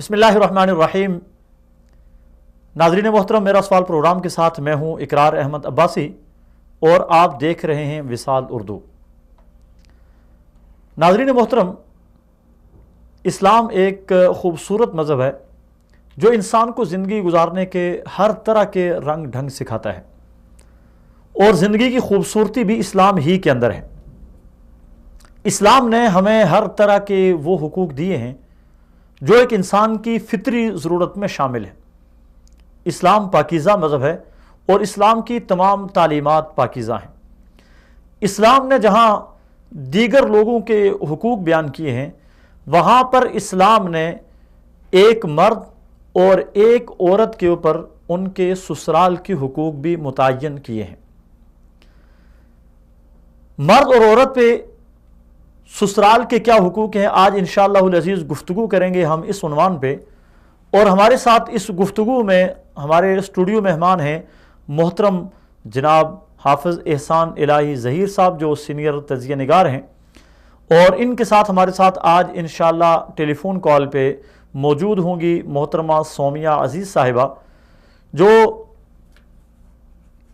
بسم اللہ الرحمن الرحیم۔ ناظرین محترم، میرا سوال پروگرام کے ساتھ میں ہوں اقرار احمد عباسی اور آپ دیکھ رہے ہیں وصال اردو۔ ناظرین محترم، اسلام ایک خوبصورت مذہب ہے جو انسان کو زندگی گزارنے کے ہر طرح کے رنگ ڈھنگ سکھاتا ہے، اور زندگی کی خوبصورتی بھی اسلام ہی کے اندر ہے۔ اسلام نے ہمیں ہر طرح کے وہ حقوق دیے ہیں جو ایک انسان کی فطری ضرورت میں شامل ہے۔ اسلام پاکیزہ مذہب ہے اور اسلام کی تمام تعلیمات پاکیزہ ہیں۔ اسلام نے جہاں دیگر لوگوں کے حقوق بیان کیے ہیں، وہاں پر اسلام نے ایک مرد اور ایک عورت کے اوپر ان کے سسرال کے حقوق بھی متعین کیے ہیں۔ مرد اور عورت پہ سسرال کے کیا حقوق ہیں، آج انشاءاللہ العزیز گفتگو کریں گے ہم اس عنوان پہ، اور ہمارے ساتھ اس گفتگو میں ہمارے اسٹوڈیو مہمان ہیں محترم جناب حافظ احسان الہی ظہیر صاحب جو سینئر تجزیہ نگار ہیں، اور ان کے ساتھ ہمارے ساتھ آج انشاءاللہ ٹیلی فون کال پہ موجود ہوں گی محترمہ سومیہ عزیز صاحبہ جو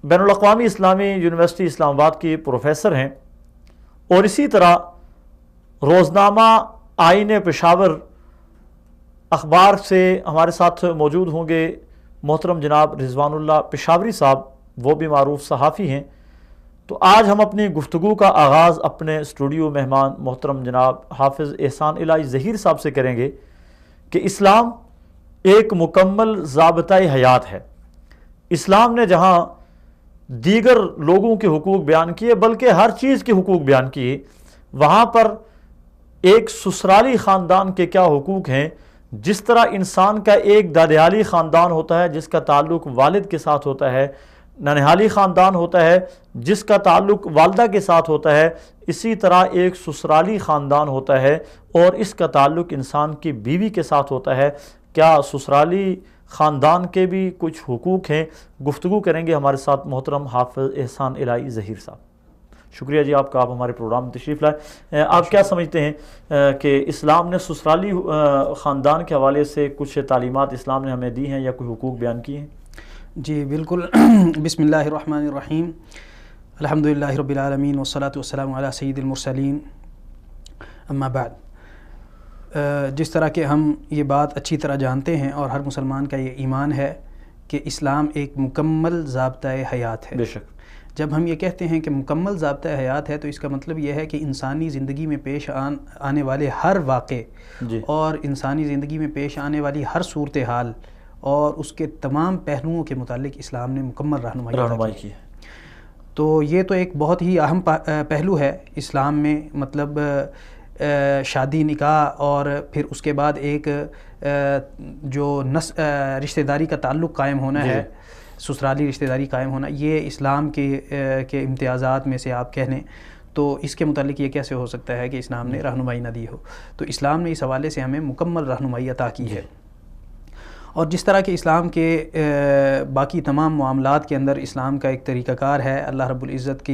بین الاقوامی اسلامی یونیورسٹی اسلام آباد کی پروفیسر ہیں، اور اسی طرح روزنامہ آئین پشاور اخبار سے ہمارے ساتھ موجود ہوں گے محترم جناب رضوان اللہ پشاوری صاحب، وہ بھی معروف صحافی ہیں۔ تو آج ہم اپنی گفتگو کا آغاز اپنے اسٹوڈیو مہمان محترم جناب حافظ احسان الہی ظہیر صاحب سے کریں گے کہ اسلام ایک مکمل ضابطۂ حیات ہے۔ اسلام نے جہاں دیگر لوگوں کے حقوق بیان کیے بلکہ ہر چیز کے حقوق بیان کیے، وہاں پر ایک سسرالی خاندان کے کیا حقوق ہیں۔ جس طرح انسان کا ایک دادیالی خاندان ہوتا ہے جس کا تعلق والد کے ساتھ ہوتا ہے، ننہالی خاندان ہوتا ہے جس کا تعلق والدہ کے ساتھ ہوتا ہے، اسی طرح ایک سسرالی خاندان ہوتا ہے اور اس کا تعلق انسان کی بیوی کے ساتھ ہوتا ہے۔ کیا سسرالی خاندان کے بھی کچھ حقوق ہیں؟ گفتگو کریں گے ہمارے ساتھ محترم حافظ احسان الہی ظہیر صاحب۔ شکریہ جی آپ کا، آپ ہمارے پروگرام میں تشریف لائے۔ آپ کیا سمجھتے ہیں کہ اسلام نے سسرالی خاندان کے حوالے سے کچھ تعلیمات اسلام نے ہمیں دی ہیں یا کوئی حقوق بیان کیے ہیں؟ جی بالکل۔ بسم اللہ الرحمن الرحیم، الحمدللہ رب العالمین والصلاة والسلام علی سید المرسلین، اما بعد۔ جس طرح کہ ہم یہ بات اچھی طرح جانتے ہیں اور ہر مسلمان کا یہ ایمان ہے کہ اسلام ایک مکمل ضابطۂ حیات ہے۔ بے شک۔ جب ہم یہ کہتے ہیں کہ مکمل ضابطۂ حیات ہے تو اس کا مطلب یہ ہے کہ انسانی زندگی میں پیش آنے والے ہر واقع اور انسانی زندگی میں پیش آنے والی ہر صورتحال اور اس کے تمام پہلوؤں کے متعلق اسلام نے مکمل رہنمائی کی ہے۔ تو یہ تو ایک بہت ہی اہم پہلو ہے اسلام میں، مطلب شادی نکاح اور پھر اس کے بعد ایک جو رشتہ داری کا تعلق قائم ہونا ہے، سسرالی رشتہ داری قائم ہونا، یہ اسلام کے امتیازات میں سے آپ کہہ لیں تو اس کے متعلق یہ کیسے ہو سکتا ہے کہ اسلام نے رہنمائی نہ دی ہو؟ تو اسلام نے اس حوالے سے ہمیں مکمل رہنمائی عطا کی ہے۔ اور جس طرح کہ اسلام کے باقی تمام معاملات کے اندر اسلام کا ایک طریقہ کار ہے، اللہ رب العزت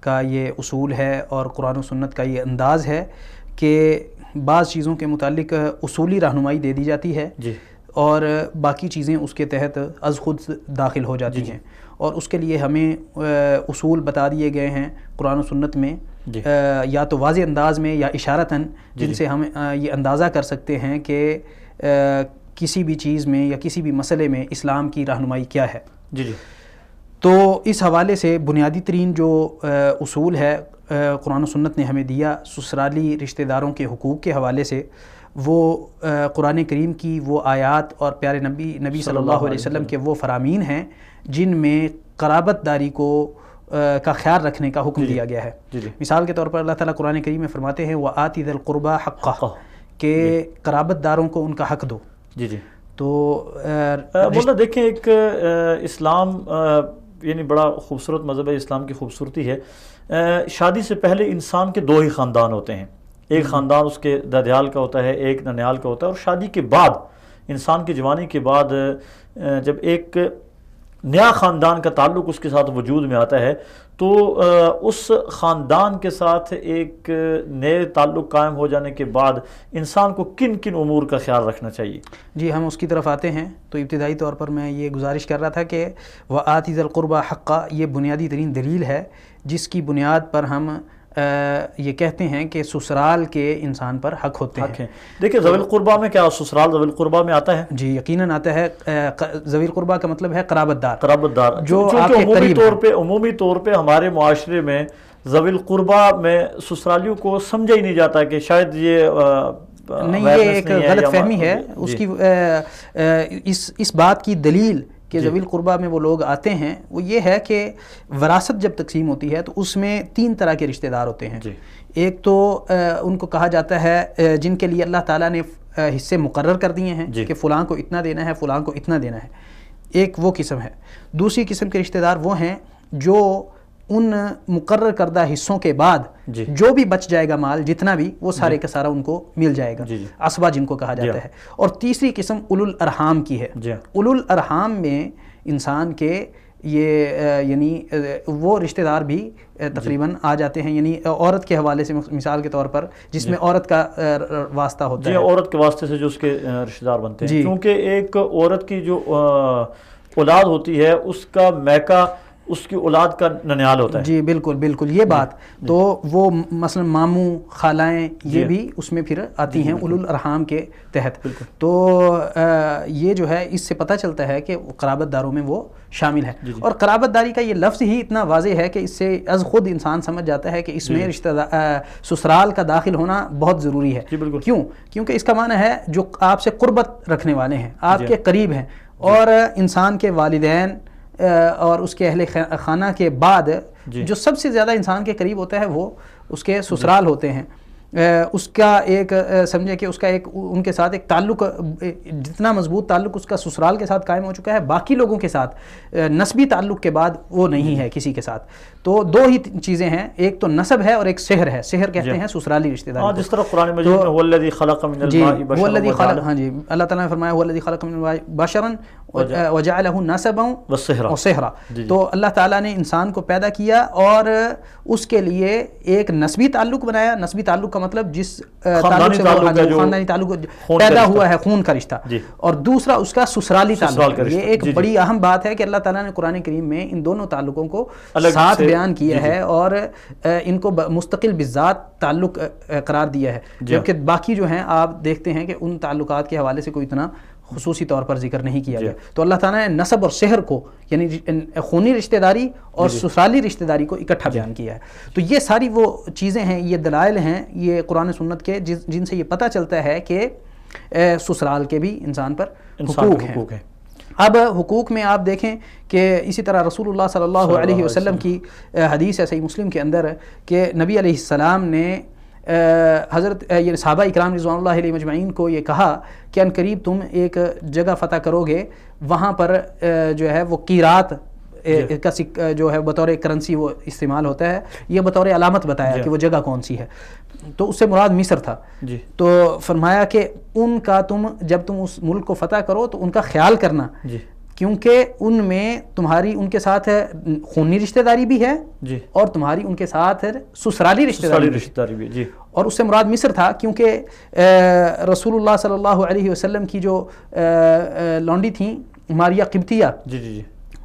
کا یہ اصول ہے اور قرآن و سنت کا یہ انداز ہے کہ بعض چیزوں کے متعلق اصولی رہنمائی دے دی جاتی ہے اور باقی چیزیں اس کے تحت از خود داخل ہو جاتی ہیں، اور اس کے لیے ہمیں اصول بتا دیے گئے ہیں قرآن و سنت میں، یا تو واضح انداز میں یا اشارتاً، جن سے ہم یہ اندازہ کر سکتے ہیں کہ کسی بھی چیز میں یا کسی بھی مسئلے میں اسلام کی رہنمائی کیا ہے۔ تو اس حوالے سے بنیادی ترین جو اصول ہے قرآن و سنت نے ہمیں دیا سسرالی رشتہ داروں کے حقوق کے حوالے سے، وہ قرآن کریم کی وہ آیات اور پیارے نبی صلی اللہ علیہ وسلم کے وہ فرامین ہیں جن میں قرابت داری کا خیال رکھنے کا حکم دیا گیا ہے۔ مثال کے طور پر اللہ تعالیٰ قرآن کریم میں فرماتے ہیں وَآتِ ذِي الْقُرْبَى حَقَّهُ، کہ قرابت داروں کو ان کا حق دو۔ تو مولانا دیکھیں، ایک اسلام یعنی بڑا خوبصورت مذہب ہے، اسلام کی خوبصورتی ہے، شادی سے پہلے انسان کے دو ہی خاندان ہوتے ہیں، ایک خاندان اس کے دادیال کا ہوتا ہے، ایک ننیال کا ہوتا ہے، اور شادی کے بعد انسان کی جوانی کے بعد جب ایک نیا خاندان کا تعلق اس کے ساتھ وجود میں آتا ہے تو اس خاندان کے ساتھ ایک نئے تعلق قائم ہو جانے کے بعد انسان کو کن کن امور کا خیال رکھنا چاہیے؟ جی ہم اس کی طرف آتے ہیں. تو ابتدائی طور پر میں یہ گزارش کر رہا تھا کہ وآتی ذی القربی حقہ یہ بنیادی ترین دلیل ہے جس کی بنیاد پر ہم یہ کہتے ہیں کہ سسرال کے انسان پر حق ہوتے ہیں. دیکھیں ذوی القربہ میں کیا سسرال ذوی القربہ میں آتا ہے؟ جی یقیناً آتا ہے. ذوی القربہ کا مطلب ہے قرابت دار. قرابت دار جو آپ کے قریب ہیں. عمومی طور پہ ہمارے معاشرے میں ذوی القربہ میں سسرالیوں کو سمجھا ہی نہیں جاتا کہ شاید یہ نہیں، یہ ایک غلط فہمی ہے. اس کی اس بات کی دلیل کہ ذوی القربہ میں وہ لوگ آتے ہیں وہ یہ ہے کہ وراثت جب تقسیم ہوتی ہے تو اس میں 3 طرح کے رشتہ دار ہوتے ہیں. ایک تو ان کو کہا جاتا ہے جن کے لیے اللہ تعالیٰ نے حصے مقرر کر دیے ہیں کہ فلاں کو اتنا دینا ہے، فلاں کو اتنا دینا ہے. ایک وہ قسم ہے. دوسری قسم کے رشتہ دار وہ ہیں جو ان مقرر کردہ حصوں کے بعد جو بھی بچ جائے گا مال جتنا بھی وہ سارے کا سارا ان کو مل جائے گا، عصبہ جن کو کہا جاتا ہے. اور تیسری قسم اولو الارحام کی ہے. اولو الارحام میں انسان کے یہ یعنی وہ رشتہ دار بھی تقریباً آ جاتے ہیں، یعنی عورت کے حوالے سے مثال کے طور پر جس میں عورت کا واسطہ ہوتا ہے. عورت کے واسطے سے جو اس کے رشتہ دار بنتے ہیں، کیونکہ ایک عورت کی جو اولاد ہوتی ہے اس کا میکا اس کی اولاد کا ننیال ہوتا ہے. جی بالکل بالکل یہ بات. تو وہ مثلا ماموں خالائیں یہ بھی اس میں پھر آتی ہیں اولو الارحام کے تحت. تو یہ جو ہے اس سے پتہ چلتا ہے کہ قرابت داروں میں وہ شامل ہے. اور قرابت داری کا یہ لفظ ہی اتنا واضح ہے کہ اس سے از خود انسان سمجھ جاتا ہے کہ اس میں سسرال کا داخل ہونا بہت ضروری ہے. کیوں؟ کیونکہ اس کا معنی ہے جو آپ سے قربت رکھنے والے ہیں، آپ کے قریب ہیں. اور انسان کے والدین اور اس کے اہل خانہ کے بعد جو سب سے زیادہ انسان کے قریب ہوتا ہے وہ اس کے سسرال ہوتے ہیں. اس کا ایک سمجھے کہ اس کا ایک ان کے ساتھ ایک تعلق، جتنا مضبوط تعلق اس کا سسرال کے ساتھ قائم ہو چکا ہے باقی لوگوں کے ساتھ نسبی تعلق کے بعد وہ نہیں ہے کسی کے ساتھ. تو 2 ہی چیزیں ہیں، ایک تو نسب ہے اور ایک سحر ہے. سحر کہتے ہیں سسرالی رشتہ داری. جس طرح قرآن مجید میں هو الذی خلق من الماء بشرا، وہ الذی خلق، ہاں جی اللہ تعالیٰ نے فرمایا هو الذی خلق من الماء بشرا وجعله نسبا وصہرا. تو اللہ تعالیٰ نے انسان کو پیدا کیا اور اس کے لیے ایک نسبی تعلق بنایا. نسبی تعلق کا مطلب جس تعلق سے خاندانی تعلق پیدا ہوا ہے، خون کا رشتہ. اور دوسرا اس کا سسرالی تعلق. یہ ایک بڑی اہم بات ہے کہ اللہ تعالیٰ نے قرآن کریم میں ان دونوں تعلقوں کو ساتھ بیان کیا ہے اور ان کو مستقل بذات تعلق قرار دیا ہے. جبکہ باقی جو ہیں آپ دیکھتے ہیں کہ ان تعلقات کے حوالے سے کوئی اتنا خصوصی طور پر ذکر نہیں کیا گیا. تو اللہ تعالیٰ نے نسب اور سحر کو یعنی خونی رشتہ داری اور سسرالی رشتہ داری کو اکٹھا بیان کیا ہے. تو یہ ساری وہ چیزیں ہیں، یہ دلائل ہیں یہ قرآن سنت کے جن سے یہ پتہ چلتا ہے کہ سسرال کے بھی انسان پر حقوق ہیں. اب حقوق میں آپ دیکھیں کہ اسی طرح رسول اللہ صلی اللہ علیہ وسلم کی حدیث ہے صحیح مسلم کے اندر کہ نبی علیہ السلام نے حضرت یہ صحابہ اکرام رضوان اللہ علیہ مجمعین کو یہ کہا کہ ان قریب تم ایک جگہ فتح کرو گے، وہاں پر جو ہے وہ قیرات کا جو ہے بطور کرنسی وہ استعمال ہوتا ہے. یہ بطور علامت بتایا کہ وہ جگہ کون سی ہے. تو اس سے مراد مصر تھا. تو فرمایا کہ ان کا تم جب تم اس ملک کو فتح کرو تو ان کا خیال کرنا، کیونکہ ان میں تمہاری ان کے ساتھ خونی رشتہ داری بھی ہے اور تمہاری ان کے ساتھ سسرالی رشتہ داری بھی. اور اس سے مراد مصر تھا کیونکہ رسول اللہ صلی اللہ علیہ وسلم کی جو لونڈی تھیں ماریہ قبطیہ،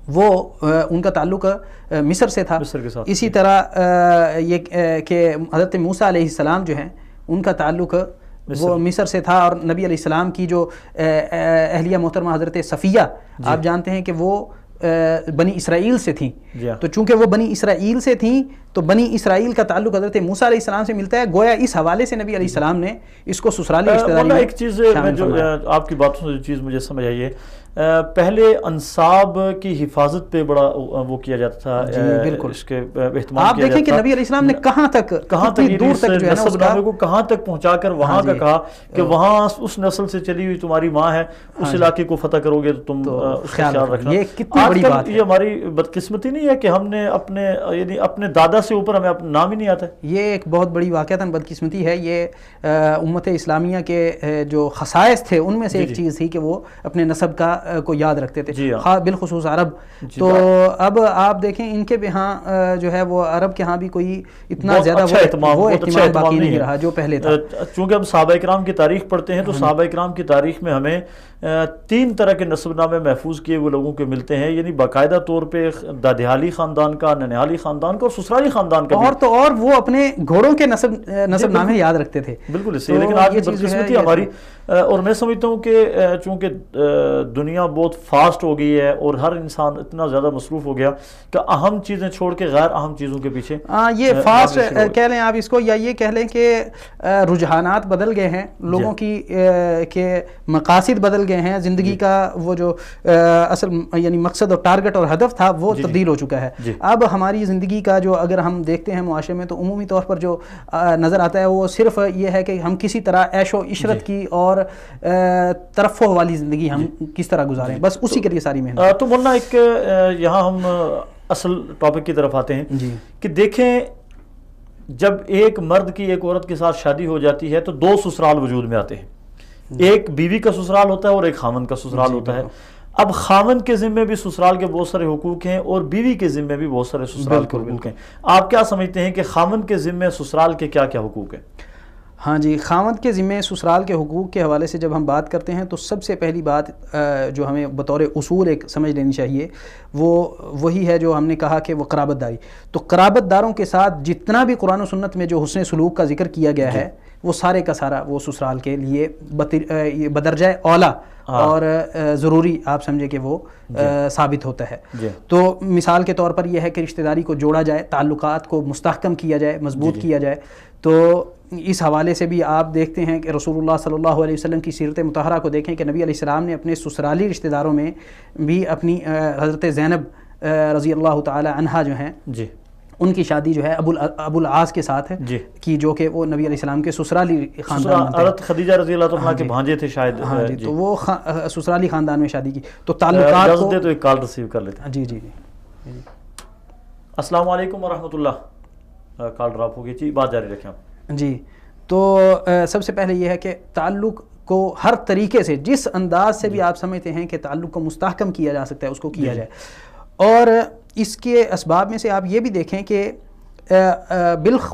وہ ان کا تعلق مصر سے تھا. اسی طرح یہ کہ حضرت موسیٰ علیہ السلام جو ہیں ان کا تعلق وہ مصر سے تھا. اور نبی علیہ السلام کی جو اہلیہ محترمہ حضرت صفیہ آپ جانتے ہیں کہ وہ بنی اسرائیل سے تھیں. تو چونکہ وہ بنی اسرائیل سے تھیں تو بنی اسرائیل کا تعلق حضرت موسیٰ علیہ السلام سے ملتا ہے. گویا اس حوالے سے نبی علیہ السلام نے اس کو سسرالی رشتہ داری میں ایک چیز آپ کی باتوں سے جو چیز مجھے سمجھ آئی ہے، پہلے انصاب کی حفاظت پہ بڑا وہ کیا جاتا تھا. بالکل اس کے اہتمام آپ دیکھیں کہ نبی علیہ السلام نے کہاں تک دور تک جو ہے نا کو کہاں تک پہنچا کر وہاں کا کہا کہ وہاں اس نسل سے چلی ہوئی تمہاری ماں ہے، اس علاقے کو فتح کرو گے تو تم اس کا خیال رکھنا. یہ کتنی بڑی بات ہے. یہ ہماری بدقسمتی نہیں ہے کہ ہم نے اپنے یعنی اپنے دادا سے اوپر ہمیں اپنا نام ہی نہیں آتا ہے. یہ ایک بہت بڑی واقعتاً بدقسمتی ہے. یہ امت اسلامیہ کے جو خصائص تھے ان میں سے ایک چیز تھی کہ وہ اپنے نسب کو یاد رکھتے تھے, بالخصوص عرب. تو اب آپ دیکھیں ان کے بھی ہاں جو ہے وہ عرب کے ہاں بھی کوئی اتنا زیادہ وہ اہتمام باقی نہیں رہا جو پہلے تھا. چونکہ ہم صحابہ کرام کی تاریخ پڑھتے ہیں تو صحابہ کرام کی تاریخ میں ہمیں 3 طرح کے نسب نامے محفوظ کیے ہوئے لوگوں کے ملتے ہیں, یعنی باقاعدہ طور پہ دادیالی خاندان کا, ننیالی خاندان کا اور سسرالی خاندان کا. اور وہ اپنے گھوڑوں کے نسب نامے یاد رکھتے تھے. بالکل صحیح. لیکن آج یہ بدقسمتی ہماری, اور میں سمجھتا ہوں کہ چونکہ دنیا بہت فاسٹ ہو گئی ہے اور ہر انسان اتنا زیادہ مصروف ہو گیا کہ اہم چیزیں چھوڑ کے غیر اہم چیزوں کے پیچھے یہ فاسٹ کہہ لیں آپ اس کو, یا یہ کہہ لیں کہ رجحانات بدل گئے ہیں, لوگوں کی کے مقاصد بدل گئے ہیں, زندگی کا وہ جو اصل یعنی مقصد اور ٹارگٹ اور ہدف تھا وہ تبدیل ہو چکا ہے. اب ہماری زندگی کا جو اگر ہم دیکھتے ہیں معاشرے میں تو عمومی طور پر جو نظر آتا ہے وہ صرف یہ ہے کہ ہم کسی طرح عیش و عشرت کی اور ترفع والی زندگی ہم کس طرح گزاریں, بس اسی کے لیے ساری محنت. تو مولانا ایک یہاں ہم اصل ٹاپک کی طرف آتے ہیں کہ دیکھیں جب ایک مرد کی ایک عورت کے ساتھ شادی ہو جاتی ہے تو 2 سسرال وجود میں آتے ہیں, ایک بیوی کا سسرال ہوتا ہے اور ایک خاوند کا سسرال ہوتا ہے. اب خاوند کے ذمے بھی سسرال کے بہت سارے حقوق ہیں اور بیوی کے ذمے بھی بہت سارے سسرال کے حقوق ہیں. آپ کیا سمجھتے ہیں کہ خاوند کے ذمے سسرال کے کیا کیا حقوق ہیں؟ ہاں جی, خاوند کے ذمے سسرال کے حقوق کے حوالے سے جب ہم بات کرتے ہیں تو سب سے پہلی بات جو ہمیں بطور اصول ایک سمجھ لینی چاہیے وہ وہی ہے جو ہم نے کہا کہ وہ قرابت داری. تو قرابت داروں کے ساتھ جتنا بھی قرآن و سنت میں جو حسن سلوک کا ذکر کیا گیا ہے وہ سارے کا سارا وہ سسرال کے لیے بدرجہ اولا اور ضروری آپ سمجھے کہ وہ ثابت ہوتا ہے. تو مثال کے طور پر یہ ہے کہ رشتہ داری کو جوڑا جائے, تعلقات کو مستحکم کیا جائے, مضبوط کیا جائے. تو اس حوالے سے بھی آپ دیکھتے ہیں کہ رسول اللہ صلی اللہ علیہ وسلم کی سیرت مطہرہ کو دیکھیں کہ نبی علیہ السلام نے اپنے سسرالی رشتہ داروں میں بھی اپنی حضرت زینب رضی اللہ تعالی عنہا جو ہیں ان کی شادی جو ہے ابو العاص کے ساتھ ہے کی, جو کہ وہ نبی علیہ السلام کے سسرالی خاندان میں حضرت خدیجہ رضی اللہ عنہا کے بھانجے تھے شاید. ہاں جی, تو وہ سسرالی خاندان میں شادی کی. تو تعلقات کو تو ایک کال ریسیو کر لیتے ہیں. جی جی السلام علیکم ورحمۃ اللہ. کال ڈراپ ہو گئی جی, بات جاری رکھیں آپ. جی, تو سب سے پہلے یہ ہے کہ تعلق کو ہر طریقے سے جس انداز سے بھی آپ سمجھتے ہیں کہ تعلق کو مستحکم کیا جا سکتا ہے اس کو کیا جائے. اور اس کے اسباب میں سے آپ یہ بھی دیکھیں کہ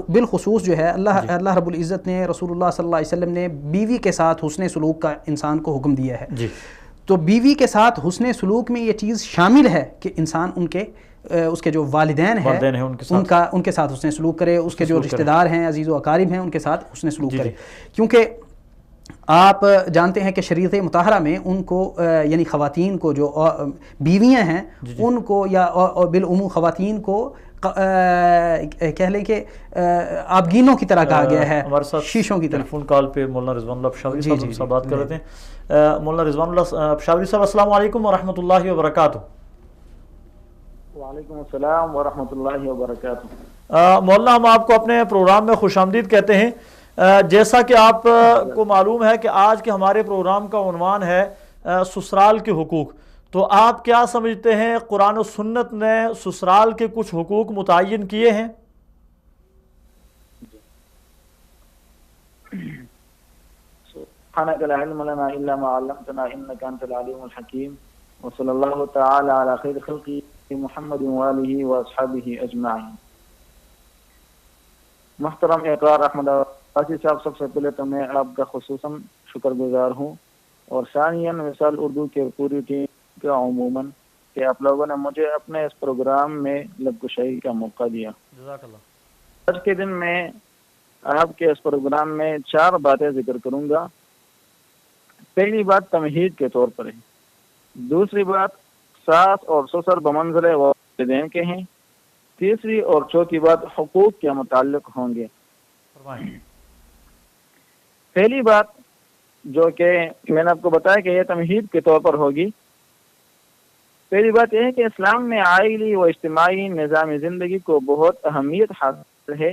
بالخصوص جو ہے اللہ رب العزت نے, رسول اللہ صلی اللہ علیہ وسلم نے بیوی کے ساتھ حسن سلوک کا انسان کو حکم دیا ہے. تو بیوی کے ساتھ حسن سلوک میں یہ چیز شامل ہے کہ انسان اس کے جو والدین ہیں ان کے ساتھ حسن سلوک کرے, اس کے جو رشتہ دار ہیں, عزیز و اقارب ہیں, ان کے ساتھ حسن سلوک کرے. کیونکہ آپ جانتے ہیں کہ شریعت مطہرہ میں ان کو یعنی خواتین کو جو بیویاں ہیں ان کو یا بالعموم خواتین کو کہہ لیں کہ آبگینوں کی طرح کہا گیا ہے, شیشوں کی طرح. ٹیلی فون کال پہ مولانا رضوان اللہ پشاوری صاحب ہم سے بات کر رہے تھے. مولانا رضوان اللہ پشاوری صاحب السلام علیکم ورحمۃ اللہ وبرکاتہ. وعلیکم السلام ورحمۃ اللہ وبرکاتہ. مولانا ہم آپ کو اپنے پروگرام میں خوش آمدید کہتے ہیں. جیسا کہ آپ کو معلوم ہے کہ آج کے ہمارے پروگرام کا عنوان ہے سسرال کے حقوق, تو آپ کیا سمجھتے ہیں قرآن و سنت نے سسرال کے کچھ حقوق متعین کیے ہیں؟ سبحانک لا علم لنا الا ما علمتنا انک انت العلیم الحکیم وصلی اللہ تعالی علی خیر خلقی محمد وآلہ واصحابہ اجمعین. محترم اقرار احمد آسی صاحب, سب سے پہلے تو میں آپ کا خصوصاً شکر گزار ہوں, اور ثانیاً وصال اردو کے پوری ٹیم کا عموماً کہ آپ لوگوں نے مجھے اپنے اس پروگرام میں لب گشائی کا موقع دیا. جزاک اللہ. آج کے دن میں آپ کے اس پروگرام میں 4 باتیں ذکر کروں گا. پہلی بات تمہید کے طور پر ہے, دوسری بات ساس اور سسر بمنزلِ والدین کے ہیں, تیسری اور چوتھی بات حقوق کے متعلق ہوں گے. پہلی بات جو کہ میں نے آپ کو بتایا کہ یہ تمہید کے طور پر ہوگی. پہلی بات یہ ہے کہ اسلام میں عائلی و اجتماعی نظام زندگی کو بہت اہمیت حاصل ہے,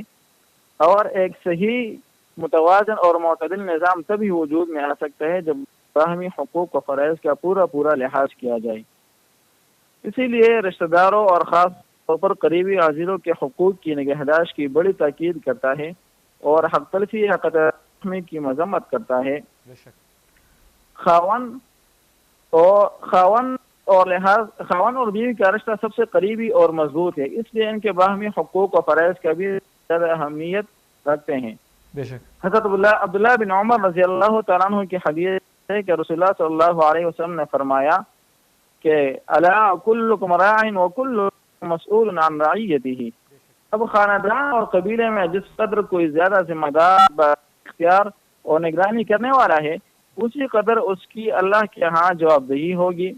اور ایک صحیح متوازن اور معتدل نظام تبھی وجود میں آ سکتا ہے جب باہمی حقوق و فرائض کا پورا لحاظ کیا جائے. اسی لیے رشتہ داروں اور خاص طور پر قریبی عزیزوں کے حقوق کی نگہداشت کی بڑی تاکید کرتا ہے اور حق تلفی حق تحمی کی مذمت کرتا ہے۔ خاون اور بیوی کا رشتہ سب سے قریبی اور مضبوط ہے، اس لیے ان کے باہمی حقوق و فرائض کا بھی زیادہ اہمیت رکھتے ہیں۔ بے شک حضرت عبداللہ بن عمر رضی اللہ تعالیٰ عنہ کی حدیث ہے کہ رسول اللہ صلی اللہ علیہ وسلم نے فرمایا کہ الا کلکم راع وکلکم مسئول عن رعیتہ، اب خاندان اور قبیلے میں جس قدر کوئی زیادہ ذمہ دار با اختیار اور نگرانی کرنے والا ہے، اسی قدر اس کی اللہ کے ہاں جواب دہی ہوگی۔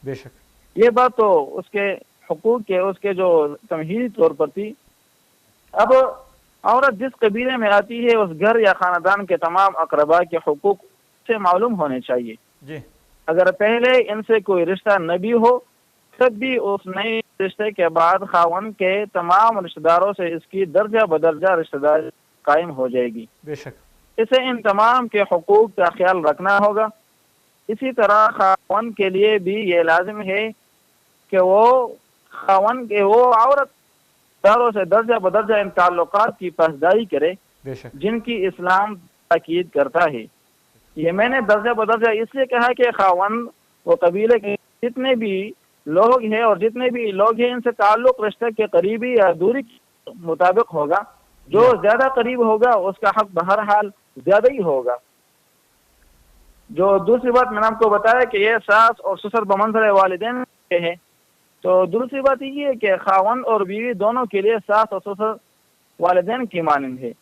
بے شک یہ بات تو اس کے حقوق کے اس کے جو تمہیدی طور پر تھی۔ اب عورت جس قبیلے میں آتی ہے اس گھر یا خاندان کے تمام اقربا کے حقوق سے معلوم ہونے چاہیے۔ جی اگر پہلے ان سے کوئی رشتہ نہ بھی ہو تب بھی اس نئے رشتے کے بعد خاوند کے تمام رشتہ داروں سے اس کی درجہ بدرجہ رشتہ داری قائم ہو جائے گی۔ بے شک اسے ان تمام کے حقوق کا خیال رکھنا ہوگا۔ اسی طرح خاوند کے لیے بھی یہ لازم ہے کہ وہ عورت داروں سے درجہ بدرجہ ان تعلقات کی پاسداری کرے بے شک جن کی اسلام تاکید کرتا ہے۔ یہ میں نے درجہ بدرجہ اس لیے کہا کہ خاوند و قبیلے کے جتنے بھی لوگ ہیں اور جتنے بھی لوگ ہیں ان سے تعلق رشتے کے قریبی یا دوری کے مطابق ہوگا۔ جو زیادہ قریب ہوگا اس کا حق بہرحال زیادہ ہی ہوگا۔ جو دوسری بات میں نے آپ کو بتایا کہ یہ ساس اور سسر بمنزل والدین کے ہیں، تو دوسری بات یہ ہے کہ خاوند اور بیوی دونوں کے لیے ساس اور سسر والدین کی مانند ہے۔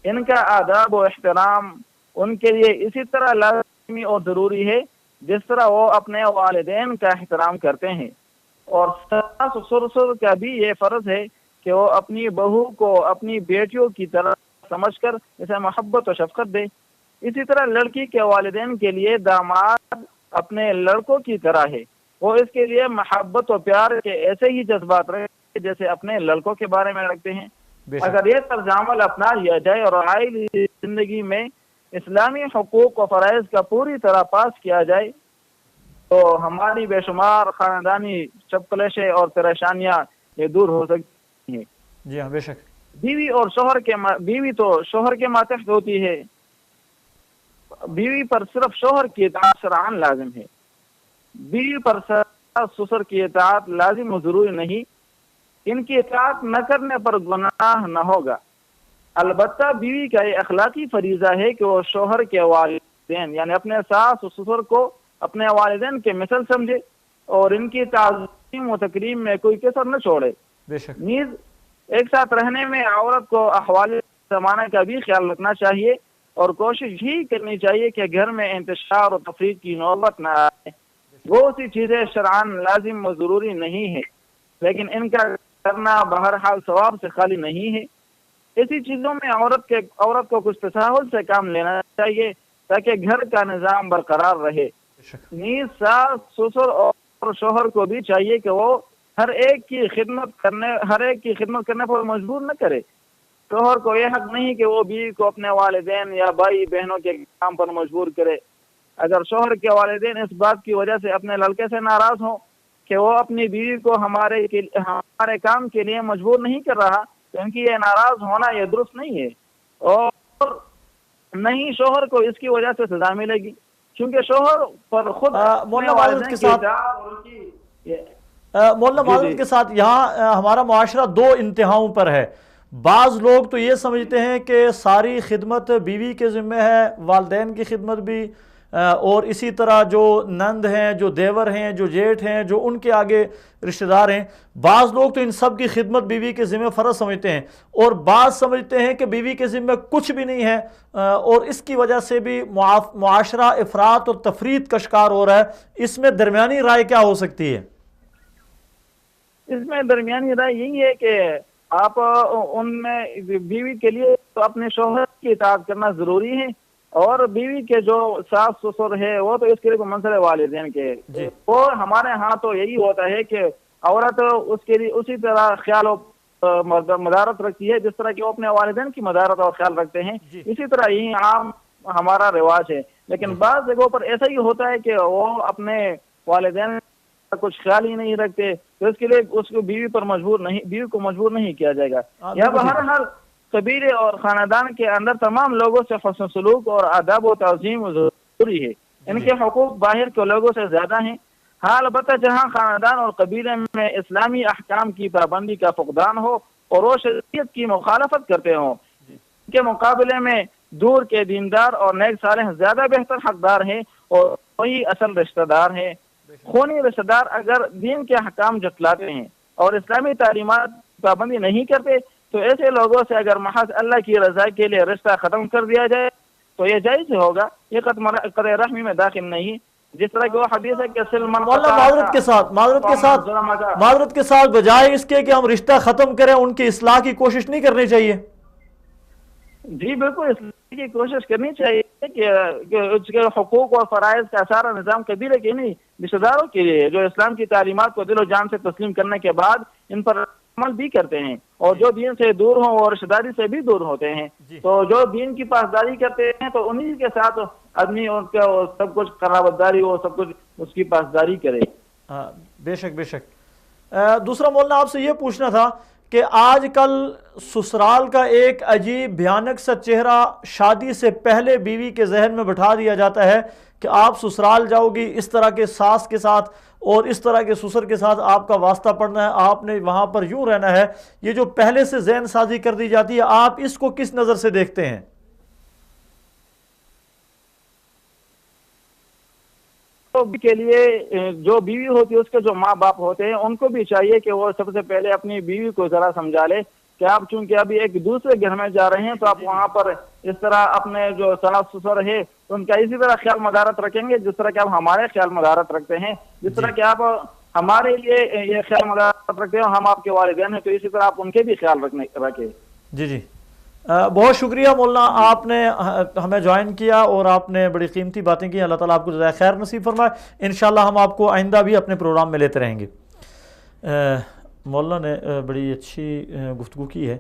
ان کا آداب و احترام ان کے لیے اسی طرح لازمی اور ضروری ہے جس طرح وہ اپنے والدین کا احترام کرتے ہیں، اور ساس و سسر کا بھی یہ فرض ہے کہ وہ اپنی بہو کو اپنی بیٹیوں کی طرح سمجھ کر اسے محبت و شفقت دے۔ اسی طرح لڑکی کے والدین کے لیے داماد اپنے لڑکوں کی طرح ہے، وہ اس کے لیے محبت و پیار کے ایسے ہی جذبات رکھتے جیسے اپنے لڑکوں کے بارے میں رکھتے ہیں۔ اگر یہ طرز عمل اپنا لیا جائے اور عائلی زندگی میں اسلامی حقوق و فرائض کا پوری طرح پاس کیا جائے تو ہماری بے شمار خاندانی چپکلشیں اور پریشانیاں یہ دور ہو سکتی ہیں۔ جی ہاں بے شک۔ بیوی تو شوہر کے ماتحت ہوتی ہے، بیوی پر صرف شوہر کی اطاعت شرعاً لازم ہے، بیوی پر سسر کی اطاعت لازم و ضروری نہیں۔ ان کی اطاعت نہ کرنے پر گناہ نہ ہوگا، البتہ بیوی کا یہ اخلاقی فریضہ ہے کہ وہ شوہر کے والدین یعنی اپنے ساس و سسر کو اپنے والدین کے مثل سمجھے اور ان کی تعظیم و تکریم میں کوئی کسر نہ چھوڑے۔ بے شک نیز ایک ساتھ رہنے میں عورت کو احوال زمانہ کا بھی خیال رکھنا چاہیے اور کوشش ہی کرنی چاہیے کہ گھر میں انتشار و تفریق کی نوبت نہ آئے۔ وہ سی چیزیں شرعاً لازم و ضروری نہیں ہے، لیکن ان کا کرنا بہرحال ثواب سے خالی نہیں ہے۔ ایسی چیزوں میں عورت کو کچھ تساہل سے کام لینا چاہیے تاکہ گھر کا نظام برقرار رہے۔ نیز ساس سسر اور شوہر کو بھی چاہیے کہ وہ ہر ایک کی خدمت کرنے پر مجبور نہ کرے۔ شوہر کو یہ حق نہیں کہ وہ بیوی کو اپنے والدین یا بھائی بہنوں کے کام پر مجبور کرے۔ اگر شوہر کے والدین اس بات کی وجہ سے اپنے لڑکے سے ناراض ہوں کہ وہ اپنی بیوی کو ہمارے کام کے لیے مجبور نہیں کر رہا تو ان کی یہ ناراض ہونا یہ درست نہیں ہے، اور نہ ہی شوہر کو اس کی وجہ سے سزا ملے گی، کیونکہ شوہر پر خود مولانا معذرت کے ساتھ یہاں ہمارا معاشرہ دو انتہاؤں پر ہے۔ بعض لوگ تو یہ سمجھتے ہیں کہ ساری خدمت بیوی کے ذمہ ہے، والدین کی خدمت بھی، اور اسی طرح جو نند ہیں، جو دیور ہیں، جو جیٹھ ہیں، جو ان کے آگے رشتہ دار ہیں، بعض لوگ تو ان سب کی خدمت بیوی کے ذمہ فرض سمجھتے ہیں، اور بعض سمجھتے ہیں کہ بیوی کے ذمہ کچھ بھی نہیں ہے، اور اس کی وجہ سے بھی معاشرہ افراط اور تفریط کا شکار ہو رہا ہے۔ اس میں درمیانی رائے کیا ہو سکتی ہے؟ اس میں درمیانی رائے یہی ہے کہ آپ ان میں بیوی کے لیے تو اپنے شوہر کی اطاعت کرنا ضروری ہے، اور بیوی کے جو ساس سسر ہے وہ تو اس کے لیے منزل والدین کے، اور ہمارے ہاں تو یہی ہوتا ہے کہ عورت اس کے لیے اسی طرح خیال و مدارت رکھتی ہے جس طرح کہ وہ اپنے والدین کی مدارت اور خیال رکھتے ہیں، اسی طرح یہی عام ہمارا رواج ہے۔ لیکن بعض جگہوں پر ایسا ہی ہوتا ہے کہ وہ اپنے والدین کچھ خیال ہی نہیں رکھتے تو اس کے لیے اس کو بیوی کو مجبور نہیں کیا جائے گا. یا بہرحال قبیلے اور خاندان کے اندر تمام لوگوں سے حسن سلوک اور آداب و تعظیم ضروری ہے. ان کے حقوق باہر کے لوگوں سے زیادہ ہیں. ہاں البتہ جہاں خاندان اور قبیلے میں اسلامی احکام کی پابندی کا فقدان ہو اور وہ شریعت کی مخالفت کرتے ہوں، ان کے مقابلے میں دور کے دیندار اور نیک صالح زیادہ بہتر حقدار ہیں اور وہی اصل رشتہ دار ہیں. خونی رشتہ دار اگر دین کے احکام جھٹلاتے ہیں اور اسلامی تعلیمات پابندی نہیں کرتے تو ایسے لوگوں سے اگر محض اللہ کی رضا کے لیے رشتہ ختم کر دیا جائے تو یہ جائز ہوگا. یہ قطع رحمی میں داخل نہیں، جس طرح کہ وہ حدیث ہے کہ معذرت کے ساتھ بجائے اس کے کہ ہم رشتہ ختم کریں ان کی اصلاح کی کوشش نہیں کرنی چاہیے؟ جی بالکل اصلاح کی کوشش کرنی چاہیے کہ اس کے حقوق اور فرائض کا سارا نظام قبیلے کے نہیں رشتہ داروں کے لیے جو اسلام کی تعلیمات کو دل و جان سے تسلیم کرنے کے بعد ان پر عمل بھی کرتے ہیں اور جو دین سے دور ہوں اور رشتہ داری سے بھی دور ہوتے ہیں. تو جو دین کی پاسداری کرتے ہیں تو انہی کے ساتھ آدمی ان کا سب کچھ قرابت داری ہو، سب کچھ اس کی پاسداری کرے. بے شک بے شک. دوسرا مولانا آپ سے یہ پوچھنا تھا کہ آج کل سسرال کا ایک عجیب بھیانک سا چہرہ شادی سے پہلے بیوی کے ذہن میں بٹھا دیا جاتا ہے کہ آپ سسرال جاؤ گی اس طرح کے ساس کے ساتھ اور اس طرح کے سسر کے ساتھ آپ کا واسطہ پڑنا ہے، آپ نے وہاں پر یوں رہنا ہے. یہ جو پہلے سے ذہن سازی کر دی جاتی ہے، آپ اس کو کس نظر سے دیکھتے ہیں؟ کے لیے جو بیوی ہوتی ہے اس کے جو ماں باپ ہوتے ہیں ان کو بھی چاہیے کہ وہ سب سے پہلے اپنی بیوی کو ذرا سمجھا لے کہ آپ چونکہ ابھی ایک دوسرے گھر میں جا رہے ہیں تو آپ وہاں پر اس طرح اپنے جو ساس سسر ہے ان کا اسی طرح خیال مدارت رکھیں گے جس طرح کہ آپ ہمارے خیال مدارت رکھتے ہیں، جس طرح کہ آپ ہمارے لیے یہ خیال مدارت رکھتے ہیں، ہم آپ کے والدین ہیں تو اسی طرح آپ ان کے بھی خیال رکھیں. جی بہت شکریہ مولانا، آپ نے ہمیں جوائن کیا اور آپ نے بڑی قیمتی باتیں کی. اللہ تعالیٰ آپ کو جزائے خیر نصیب فرمائے. انشاءاللہ ہم آپ کو آئندہ بھی اپنے پروگرام میں لیتے رہیں گے. مولانا نے بڑی اچھی گفتگو کی ہے،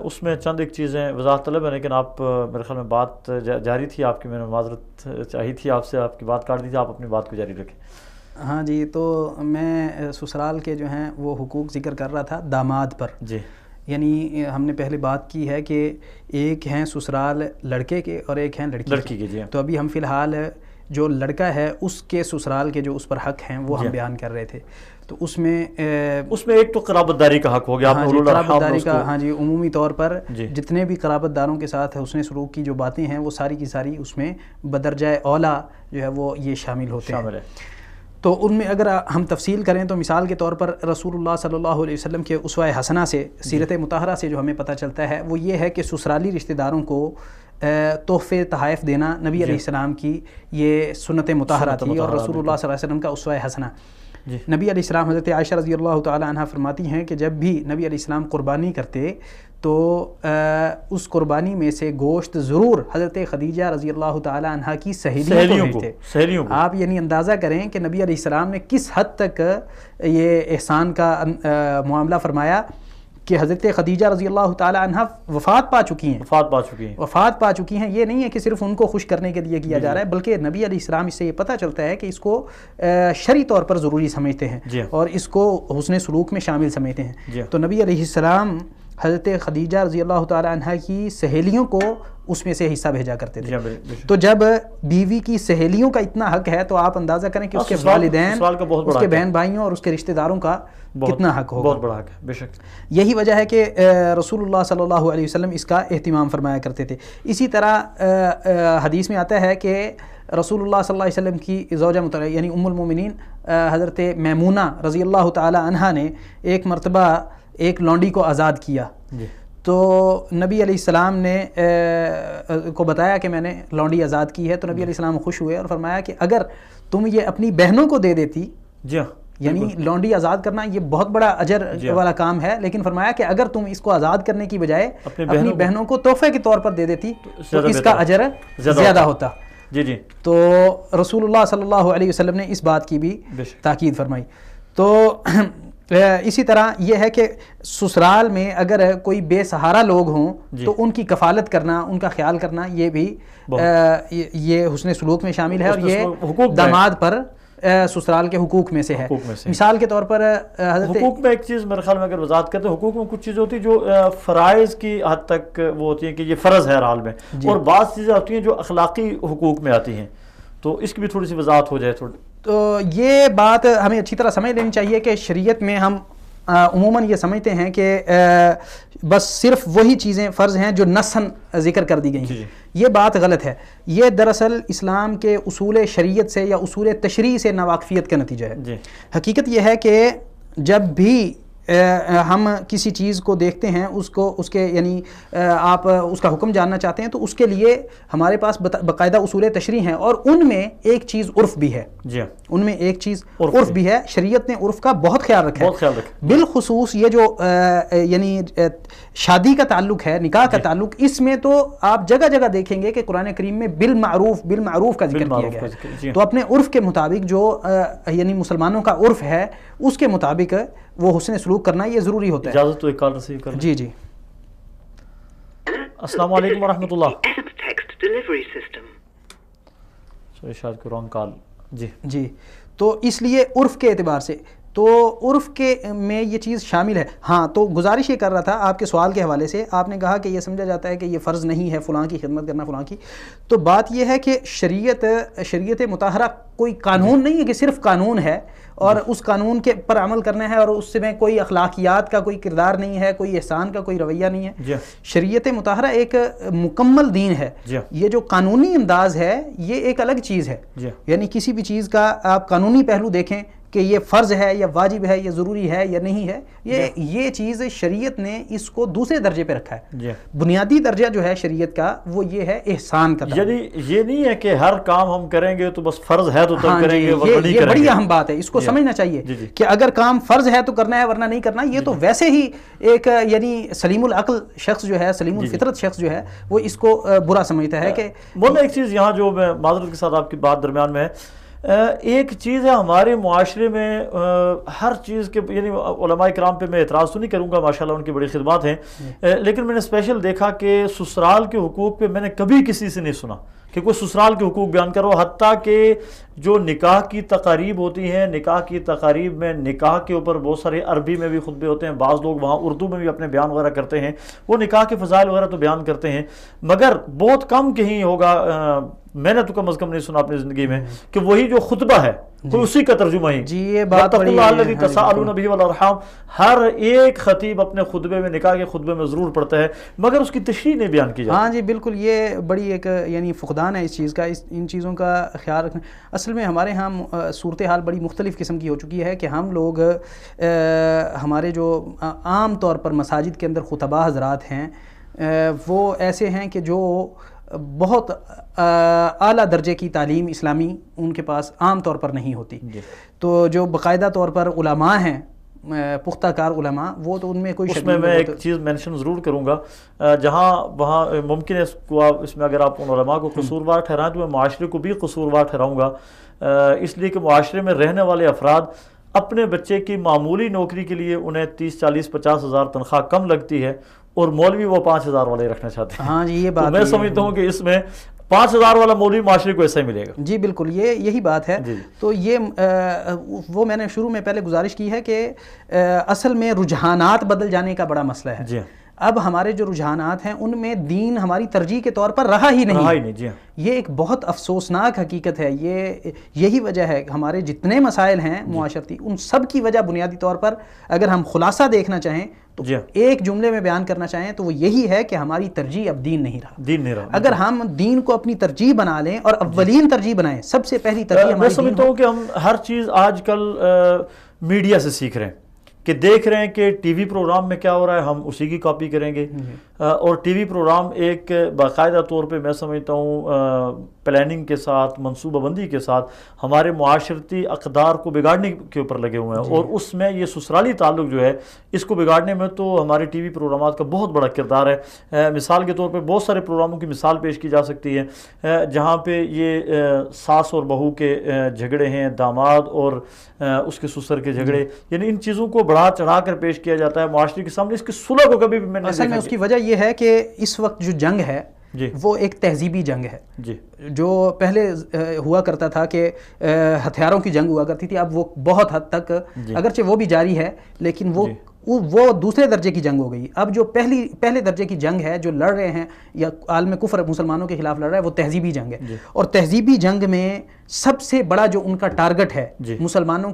اس میں چند ایک چیزیں وضاحت طلب ہے، لیکن آپ میرے خیال میں بات جاری تھی آپ کی، میں نے معذرت چاہی تھی آپ سے، آپ کی بات کاٹ دی تھی، آپ اپنی بات کو جاری رکھیں. ہاں جی، تو میں سسرال کے جو ہیں وہ حقوق ذکر کر رہا تھا داماد پر. جی یعنی ہم نے پہلے بات کی ہے کہ ایک ہیں سسرال لڑکے کے اور ایک ہیں لڑکی کے. جی. تو ابھی ہم فی الحال جو لڑکا ہے اس کے سسرال کے جو اس پر حق ہیں وہ ہم بیان کر رہے تھے. تو اس میں ایک تو قرابت داری کا حق ہو گیا، قرابت داری کا. ہاں جی، عمومی طور پر جتنے بھی قرابت داروں کے ساتھ حسن سلوک کی جو باتیں ہیں وہ ساری کی ساری اس میں بدرجہ اولا جو ہے وہ یہ شامل ہوتے ہیں. تو ان میں اگر ہم تفصیل کریں تو مثال کے طور پر رسول اللہ صلی اللہ علیہ وسلم کے اسوہ حسنہ سے، سیرت مطہرہ سے جو ہمیں پتہ چلتا ہے وہ یہ ہے کہ سسرالی رشتہ داروں کو تحفے تحائف دینا نبی علیہ السلام کی یہ سنت مطہرہ تھی اور رسول اللہ صلی اللہ علیہ وسلم کا اسوہ حسنہ. نبی علیہ السلام، حضرت عائشہ رضی اللہ تعالی عنہ فرماتی ہیں کہ جب بھی نبی علیہ السلام قربانی کرتے تو اس قربانی میں سے گوشت ضرور حضرت خدیجہ رضی اللہ تعالی عنہ کی سہیلیوں کو بھیجتے. آپ یعنی اندازہ کریں کہ نبی علیہ السلام نے کس حد تک یہ احسان کا معاملہ فرمایا کہ حضرت خدیجہ رضی اللہ تعالی عنہ وفات پا چکی ہیں. یہ نہیں ہے کہ صرف ان کو خوش کرنے کے لیے کیا جا رہا ہے، بلکہ نبی علیہ السلام اس سے یہ پتہ چلتا ہے کہ اس کو شرعی طور پر ضروری سمجھتے ہیں اور اس کو حسن سلوک میں شامل سمجھتے ہیں. تو نبی علیہ السلام حضرت خدیجہ رضی اللہ تعالی عنہ کی سہیلیوں کو اس میں سے حصہ بھیجا کرتے تھے. تو جب بیوی کی سہیلیوں کا اتنا حق ہے تو آپ اندازہ کریں کہ اس کے والدین، اس کے بہن بھائیوں اور اس کے رشتہ داروں کا کتنا حق ہوگا. بہت بڑا حق ہے بے شک. یہی وجہ ہے کہ رسول اللہ صلی اللہ علیہ وسلم اس کا اہتمام فرمایا کرتے تھے. اسی طرح حدیث میں آتا ہے کہ رسول اللہ صلی اللہ علیہ وسلم کی زوجہ مطلقہ یعنی ام المومنین حضرت میمونہ رضی اللہ تعالی عنہا نے ایک مرتبہ ایک لونڈی کو آزاد کیا. تو نبی علیہ السلام نے کو بتایا کہ میں نے لونڈی آزاد کی ہے. تو نبی علیہ السلام خوش ہوئے اور فرمایا کہ اگر تم یہ اپنی بہنوں کو دے دیتی، یعنی لونڈی آزاد کرنا یہ بہت بڑا اجر والا کام ہے، لیکن فرمایا کہ اگر تم اس کو آزاد کرنے کی بجائے اپنی بہنوں کو تحفے کے طور پر دے دیتی تو اس کا اجر زیادہ ہوتا. تو رسول اللہ صلی اللہ علیہ وسلم نے اس بات کی بھی تاکید فرمائی. تو اسی طرح یہ ہے کہ سسرال میں اگر کوئی بے سہارا لوگ ہوں تو ان کی کفالت کرنا، ان کا خیال کرنا یہ بھی یہ حسن سلوک میں شامل ہے اور یہ داماد پر سسرال کے حقوق میں سے ہے. مثال کے طور پر حقوق میں ایک چیز میرے خیال میں اگر وضاحت کرتے ہیں، حقوق میں کچھ چیزیں ہوتی ہیں جو فرائض کی حد تک وہ ہوتی ہیں کہ یہ فرض ہے ہر حال میں، اور بعض چیزیں ہوتی ہیں جو اخلاقی حقوق میں آتی ہیں، تو اس کی بھی تھوڑی سی وضاحت ہو جائے تھوڑی. تو یہ بات ہمیں اچھی طرح سمجھ لینی چاہیے کہ شریعت میں ہم عموماً یہ سمجھتے ہیں کہ بس صرف وہی چیزیں فرض ہیں جو نصاً ذکر کر دی گئی ہیں. یہ بات غلط ہے. یہ دراصل اسلام کے اصول شریعت سے یا اصول تشریع سے ناواقفیت کا نتیجہ ہے. حقیقت یہ ہے کہ جب بھی ہم کسی چیز کو دیکھتے ہیں، اس کے یعنی آپ اس کا حکم جاننا چاہتے ہیں، تو اس کے لیے ہمارے پاس باقاعدہ اصول تشریع ہیں، اور ان میں ایک چیز عرف بھی ہے. ان میں ایک چیز عرف بھی ہے. شریعت نے عرف کا بہت خیال رکھا ہے. بالخصوص یہ جو یعنی شادی کا تعلق ہے، نکاح کا تعلق، اس میں تو آپ جگہ جگہ دیکھیں گے کہ قرآن کریم میں بالمعروف کا ذکر کیا گیا ہے. تو اپنے عرف کے مطابق جو یعنی مسلمانوں کا عرف ہے، اس کے مطابق وہ حسن سلوک کرنا یہ ضروری ہوتا ہے. اجازت تو ایک کال ریسیو کریں. جی. السلام علیکم ورحمۃ اللہ. شاید کو رانگ کال. جی. تو اس لیے عرف کے اعتبار سے تو عرف کے میں یہ چیز شامل ہے. ہاں، تو گزارش یہ کر رہا تھا آپ کے سوال کے حوالے سے. آپ نے کہا کہ یہ سمجھا جاتا ہے کہ یہ فرض نہیں ہے فلاں کی خدمت کرنا فلاں کی. تو بات یہ ہے کہ شریعت مطہرہ کوئی قانون نہیں ہے کہ صرف قانون ہے اور اس قانون کے پر عمل کرنا ہے، اور اس میں کوئی اخلاقیات کا کوئی کردار نہیں ہے، کوئی احسان کا کوئی رویہ نہیں ہے. شریعت مطہرہ ایک مکمل دین ہے. یہ جو قانونی انداز ہے یہ ایک الگ چیز ہے. یعنی کسی بھی چیز کا آپ قانونی پہلو دیکھیں کہ یہ فرض ہے یا واجب ہے یا ضروری ہے یا نہیں ہے، یہ چیز شریعت نے اس کو دوسرے درجے پہ رکھا ہے. بنیادی درجہ جو ہے شریعت کا وہ یہ ہے احسان کا. یعنی یہ نہیں ہے کہ ہر کام ہم کریں گے تو بس فرض ہے تو تب کریں گے، یہ بڑی اہم بات ہے. اس کو سمجھنا چاہیے کہ اگر کام فرض ہے تو کرنا ہے ورنہ نہیں کرنا. یہ تو ویسے ہی ایک یعنی سلیم العقل شخص جو ہے، سلیم الفطرت شخص جو ہے، وہ اس کو برا سمجھتا ہے. کہ وہ ایک چیز یہاں جو میں معذرت کے ساتھ آپ کی بات درمیان میں ہے، ایک چیز ہے ہمارے معاشرے میں ہر چیز کے یعنی علماء کرام پہ میں اعتراض تو نہیں کروں گا، ماشاءاللہ ان کی بڑی خدمات ہیں، لیکن میں نے اسپیشل دیکھا کہ سسرال کے حقوق پہ میں نے کبھی کسی سے نہیں سنا کہ کوئی سسرال کے حقوق بیان کرو. حتیٰ کہ جو نکاح کی تقاریب ہوتی ہیں، نکاح کی تقاریب میں نکاح کے اوپر بہت سارے عربی میں بھی خطبے ہوتے ہیں، بعض لوگ وہاں اردو میں بھی اپنے بیان وغیرہ کرتے ہیں، وہ نکاح کے فضائل وغیرہ تو بیان کرتے ہیں، مگر بہت کم کہیں ہوگا، میں نے تو کم از کم نہیں سنا اپنی زندگی میں کہ وہی جو خطبہ ہے کوئی اسی کا ترجمہ ہی. جی یہ بات بڑی الذی تساءلون بہ والارحام، ہر ایک خطیب اپنے خطبے میں، نکاح کے خطبے میں ضرور پڑھتا ہے، مگر اس کی تشریح نہیں بیان کی جاتی. ہاں جی بالکل، یہ بڑی ایک یعنی فقدان ہے اس چیز کا. ان چیزوں کا خیال رکھنا اصل میں ہمارے ہاں صورتحال بڑی مختلف قسم کی ہو چکی ہے کہ ہم لوگ ہمارے جو عام طور پر مساجد کے اندر خطباء حضرات ہیں وہ ایسے ہیں کہ جو بہت اعلیٰ درجے کی تعلیم اسلامی ان کے پاس عام طور پر نہیں ہوتی. تو جو باقاعدہ طور پر علماء ہیں، پختہ کار علماء، وہ تو ان میں کوئی اس میں ایک چیز مینشن ضرور کروں گا، جہاں وہاں ممکن ہے اس میں اگر آپ ان علماء کو قصوروار ٹھہرائیں تو میں معاشرے کو بھی قصوروار ٹھہراؤں گا، اس لیے کہ معاشرے میں رہنے والے افراد اپنے بچے کی معمولی نوکری کے لیے انہیں 30 40 50 ہزار تنخواہ کم لگتی ہے، اور مولوی وہ 5,000 والے رکھنا چاہتے ہیں. ہاں جی یہ بات میں سمجھتا ہوں کہ اس میں 5,000 والا مولوی معاشرے کو ایسا ہی ملے گا. جی بالکل، یہی بات ہے. تو یہ وہ میں نے شروع میں پہلے گزارش کی ہے کہ اصل میں رجحانات بدل جانے کا بڑا مسئلہ ہے. اب ہمارے جو رجحانات ہیں ان میں دین ہماری ترجیح کے طور پر رہا ہی نہیں. یہ ایک بہت افسوسناک حقیقت ہے. یہی وجہ ہے ہمارے جتنے مسائل ہیں معاشرتی، ان سب کی وجہ بنیادی طور پر اگر ہم خلاصہ دیکھنا چاہیں تو ایک جملے میں بیان کرنا چاہیں تو وہ یہی ہے کہ ہماری ترجیح اب دین نہیں رہا. اگر ہم دین کو اپنی ترجیح بنا لیں اور اولین ترجیح بنائیں، سب سے پہلی ترجیح میں سمجھتا ہوں کہ ہم ہر چیز آج کل میڈیا سے سیکھ رہے ہیں، کہ دیکھ رہے ہیں کہ ٹی وی پروگرام میں کیا ہو رہا ہے، ہم اسی کی کاپی کریں گے. اور ٹی وی پروگرام ایک باقاعدہ طور پہ میں سمجھتا ہوں پلاننگ کے ساتھ، منصوبہ بندی کے ساتھ ہمارے معاشرتی اقدار کو بگاڑنے کے اوپر لگے ہوئے ہیں. اور اس میں یہ سسرالی تعلق جو ہے اس کو بگاڑنے میں تو ہمارے ٹی وی پروگرامات کا بہت بڑا کردار ہے. مثال کے طور پہ بہت سارے پروگراموں کی مثال پیش کی جا سکتی ہے جہاں پہ یہ ساس اور بہو کے جھگڑے ہیں، داماد اور اس کے سسر کے جھگڑے، یعنی ان چیزوں کو بڑھا چڑھا کر پیش کیا جاتا ہے معاشرے کے سامنے. اس کی صلح کو کبھی بھی میں نے اصل میں اس کی وجہ یہ ہے کہ اس وقت جو جنگ ہے جی وہ ایک تہذیبی جنگ ہے. جی جو پہلے ہوا کرتا تھا کہ ہتھیاروں کی جنگ ہوا کرتی تھی، اب وہ بہت حد تک اگرچہ وہ بھی جاری ہے لیکن وہ دوسرے درجے کی جنگ ہو گئی. اب جو پہلے درجے کی جنگ ہے جو لڑ رہے ہیں یا عالم کفر مسلمانوں کے خلاف لڑ رہا ہے، وہ تہذیبی جنگ ہے. اور تہذیبی جنگ میں سب سے بڑا جو ان کا ٹارگٹ ہے مسلمانوں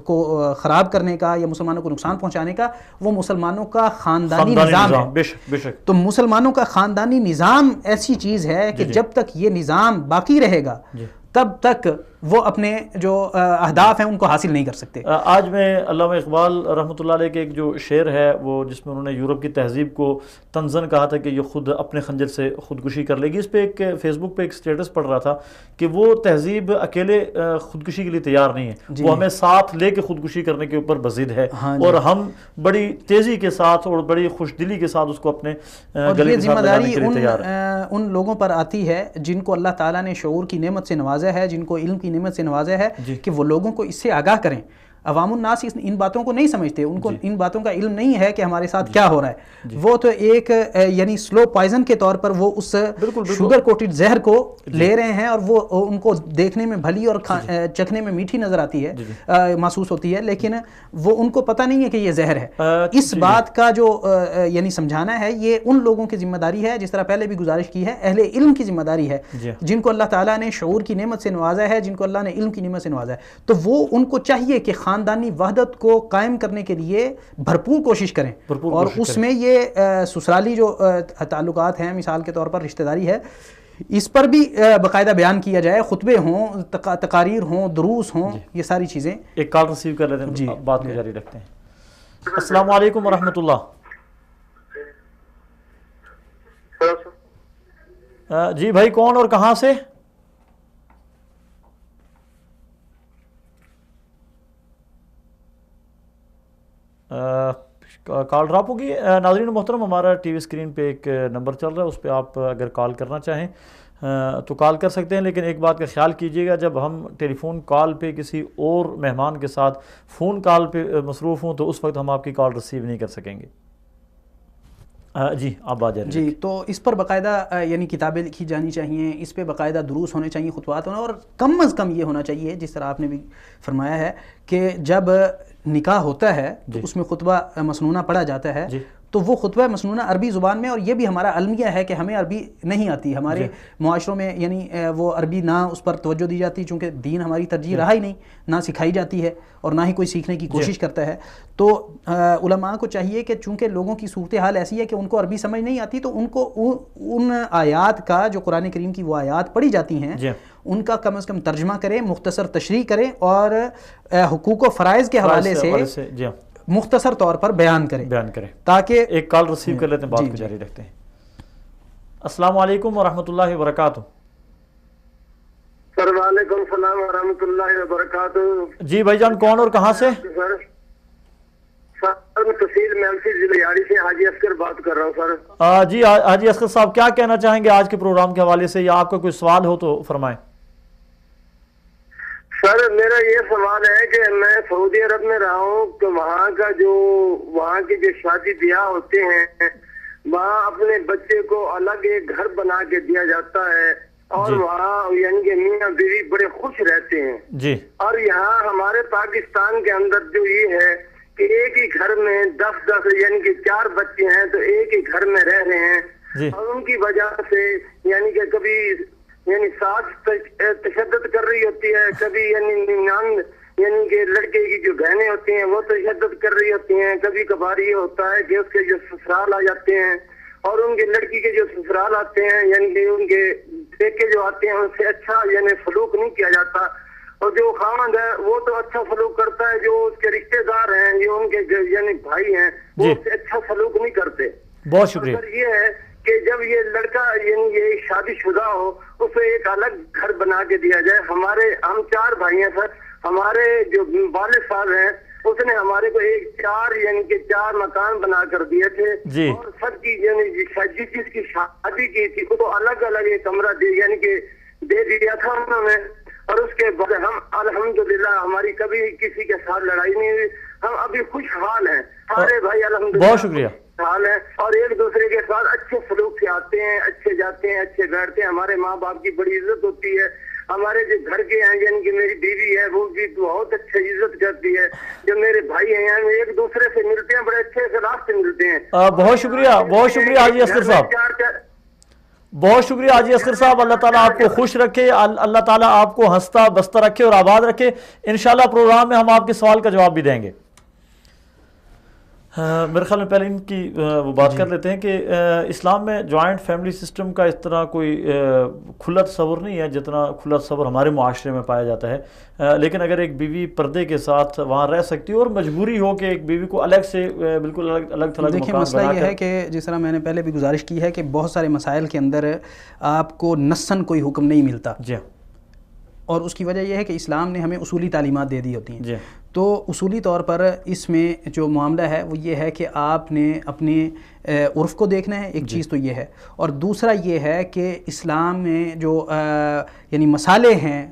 کو خراب کرنے کا یا مسلمانوں کو نقصان پہنچانے کا، وہ مسلمانوں کا خاندانی نظام ہے. بے شک. تو مسلمانوں کا خاندانی نظام ایسی چیز ہے کہ جب تک یہ نظام باقی رہے گا تب تک وہ اپنے جو اہداف ہیں ان کو حاصل نہیں کر سکتے. آج میں علامہ اقبال رحمۃ اللہ علیہ کے ایک جو شعر ہے وہ جس میں انہوں نے یورپ کی تہذیب کو طنزاً کہا تھا کہ یہ خود اپنے خنجر سے خودکشی کر لے گی. اس پہ ایک فیس بک پہ ایک سٹیٹس پڑھ رہا تھا کہ وہ تہذیب اکیلے خودکشی کے لیے تیار نہیں ہے، وہ ہمیں ساتھ لے کے خودکشی کرنے کے اوپر بضد ہے، اور ہم بڑی تیزی کے ساتھ اور بڑی خوش دلی کے ساتھ اس کو اپنے گلے کے ساتھ لگانے کے لیے تیار ہے. ان لوگوں پر آتی ہے جن کو اللہ تعالیٰ نے شعور کی نعمت سے نوازا ہے، جن کو علم کی نعمت سے نوازا ہے کہ وہ لوگوں کو اس سے آگاہ کریں. عوام الناس ان باتوں کو نہیں سمجھتے، ان کو ان باتوں کا علم نہیں ہے کہ ہمارے ساتھ کیا ہو رہا ہے. وہ تو ایک یعنی سلو پوائزن کے طور پر وہ اس شوگر کوٹڈ زہر کو لے رہے ہیں، اور وہ ان کو دیکھنے میں بھلی اور چکھنے میں میٹھی نظر آتی ہے، محسوس ہوتی ہے، لیکن وہ ان کو پتہ نہیں ہے کہ یہ زہر ہے. اس بات کا جو یعنی سمجھانا ہے یہ ان لوگوں کی ذمہ داری ہے، جس طرح پہلے بھی گزارش کی ہے، اہل علم کی ذمہ داری ہے جن کو اللہ تعالیٰ نے شعور کی نعمت سے نوازا ہے، جن کو اللہ نے علم کی نعمت سے نوازا ہے. تو وہ ان کو چاہیے کہ خاندانی وحدت کو قائم کرنے کے لیے بھرپور کوشش کریں، اور اس میں یہ سسرالی جو تعلقات ہیں، مثال کے طور پر رشتہ داری ہے، اس پر بھی باقاعدہ بیان کیا جائے، خطبے ہوں، تقاریر ہوں، دروس ہوں، یہ ساری چیزیں. ایک کال ریسیو کر لیتے ہیں، بات کو جاری رکھتے ہیں. السلام علیکم ورحمۃ اللہ. جی بھائی کون اور کہاں سے؟ کال ڈراپ ہوگی. ناظرین محترم، ہمارا ٹی وی اسکرین پہ ایک نمبر چل رہا ہے، اس پہ آپ اگر کال کرنا چاہیں تو کال کر سکتے ہیں، لیکن ایک بات کا خیال کیجیے گا، جب ہم ٹیلی فون کال پہ کسی اور مہمان کے ساتھ فون کال پہ مصروف ہوں تو اس وقت ہم آپ کی کال ریسیو نہیں کر سکیں گے. جی آپ بات جائیں. جی تو اس پر باقاعدہ یعنی کتابیں لکھی جانی چاہیے، اس پہ باقاعدہ دروس ہونے چاہیے، خطبات ہونا، اور کم از کم یہ ہونا چاہیے جس طرح آپ نے بھی فرمایا ہے کہ جب نکاح ہوتا ہے تو اس میں خطبہ مسنونہ پڑھا جاتا ہے، تو وہ خطبہ مسنونہ عربی زبان میں، اور یہ بھی ہمارا المیہ ہے کہ ہمیں عربی نہیں آتی، ہمارے معاشروں میں یعنی وہ عربی نہ اس پر توجہ دی جاتی، چونکہ دین ہماری ترجیح رہا ہی نہیں، نہ سکھائی جاتی ہے اور نہ ہی کوئی سیکھنے کی کوشش کرتا ہے. تو علماء کو چاہیے کہ چونکہ لوگوں کی صورتحال ایسی ہے کہ ان کو عربی سمجھ نہیں آتی، تو ان کو ان آیات کا جو قرآن کریم کی وہ آیات پڑھی جاتی ہیں ان کا کم از کم ترجمہ کریں، مختصر تشریح کریں، اور حقوق و فرائض کے حوالے سے مختصر طور پر بیان کریں تاکہ ایک کال ریسیو کر لیتے ہیں، بات کو جاری رکھتے ہیں. السلام علیکم ورحمۃ اللہ وبرکاتہ. سر وعلیکم السلام ورحمۃ اللہ وبرکاتہ. جی بھائی جان کون اور کہاں سے؟ سر تحصیل میلسی ضلع یاری سے حاجی اصغر بات کر رہا ہوں. سر جی حاجی اصغر صاحب کیا کہنا چاہیں گے آج کے پروگرام کے حوالے سے، یا آپ کا کوئی سوال ہو تو فرمائیں. سر میرا یہ سوال ہے کہ میں سعودی عرب میں رہا ہوں کہ وہاں کے جو شادی بیاہ ہوتے ہیں وہاں اپنے بچے کو الگ ایک گھر بنا کے دیا جاتا ہے، اور وہاں یعنی کہ میاں بیوی بڑے خوش رہتے ہیں. جی. اور یہاں ہمارے پاکستان کے اندر جو یہ ہے کہ ایک ہی گھر میں 10 یعنی کہ 4 بچے ہیں تو ایک ہی گھر میں رہ رہے ہیں، اور ان کی وجہ سے یعنی کہ کبھی یعنی ساس تشدد کر رہی ہوتی ہے، کبھی یعنی کہ لڑکے کی جو بہنیں ہوتی ہیں وہ تشدد کر رہی ہوتی ہیں، کبھی کبھار یہ ہوتا ہے کہ اس کے جو سسرال آ جاتے ہیں اور ان کے لڑکی کے جو سسرال آتے ہیں یعنی کہ ان کے بیٹے جو آتے ہیں ان سے اچھا یعنی سلوک نہیں کیا جاتا، اور جو خاوند ہے وہ تو اچھا سلوک کرتا ہے، جو اس کے رشتے دار ہیں جو ان کے یعنی بھائی ہیں وہ اس سے اچھا سلوک نہیں کرتے. بہت شکریہ. یہ ہے کہ جب یہ لڑکا یعنی یہ شادی شدہ ہو اسے ایک الگ گھر بنا کے دیا جائے. ہم 4 بھائی ہیں سر، ہمارے جو والد صاحب ہیں اس نے ہمارے کو یعنی کہ 4 مکان بنا کر دیے تھے، اور سب کی یعنی جس چیز کی شادی کی تھی وہ تو الگ الگ ایک کمرہ یعنی کہ دے دیا تھا انہوں نے. اور اس کے بعد ہم الحمدللہ ہماری کبھی کسی کے ساتھ لڑائی نہیں ہوئی، ہم ابھی خوشحال ہیں سارے بھائی الحمدللہ. بہت شکریہ. حال ہے اور ایک دوسرے کے ساتھ اچھے سلوک سے آتے ہیں, اچھے جاتے ہیں, اچھے بیٹھتے ہیں. ہمارے ماں باپ کی بڑی عزت ہوتی ہے. ہمارے جو گھر کے ہیں یعنی کہ میری بیوی ہے وہ بھی بہت اچھے عزت کرتی ہے. جو میرے بھائی ہیں یعنی ایک دوسرے سے ملتے ہیں, بڑے اچھے اخلاق سے ملتے ہیں. بہت شکریہ حاجی اصغر صاحب, بہت شکریہ حاجی اصغر صاحب. اللہ تعالیٰ آپ کو خوش رکھے, اللہ تعالیٰ آپ کو ہنستا بستا رکھے اور آباد رکھے. انشاءاللہ پروگرام میں ہم آپ کے سوال کا جواب بھی دیں گے. میرے خیال میں پہلے ان کی وہ بات کر لیتے ہیں کہ اسلام میں جوائنٹ فیملی سسٹم کا اس طرح کوئی کھلا تصور نہیں ہے جتنا کھلا تصور ہمارے معاشرے میں پایا جاتا ہے. لیکن اگر ایک بیوی پردے کے ساتھ وہاں رہ سکتی ہے اور مجبوری ہو کہ ایک بیوی کو الگ سے بالکل الگ تھلگ دیکھیں, مسئلہ یہ ہے کہ جس طرح میں نے پہلے بھی گزارش کی ہے کہ بہت سارے مسائل کے اندر آپ کو نصاً کوئی حکم نہیں ملتا. جی, اور اس کی وجہ یہ ہے کہ اسلام نے ہمیں اصولی تعلیمات دے دی ہوتی ہیں. جی, تو اصولی طور پر اس میں جو معاملہ ہے وہ یہ ہے کہ آپ نے اپنے عرف کو دیکھنا ہے, ایک چیز تو یہ ہے. اور دوسرا یہ ہے کہ اسلام میں جو یعنی مصالح ہیں,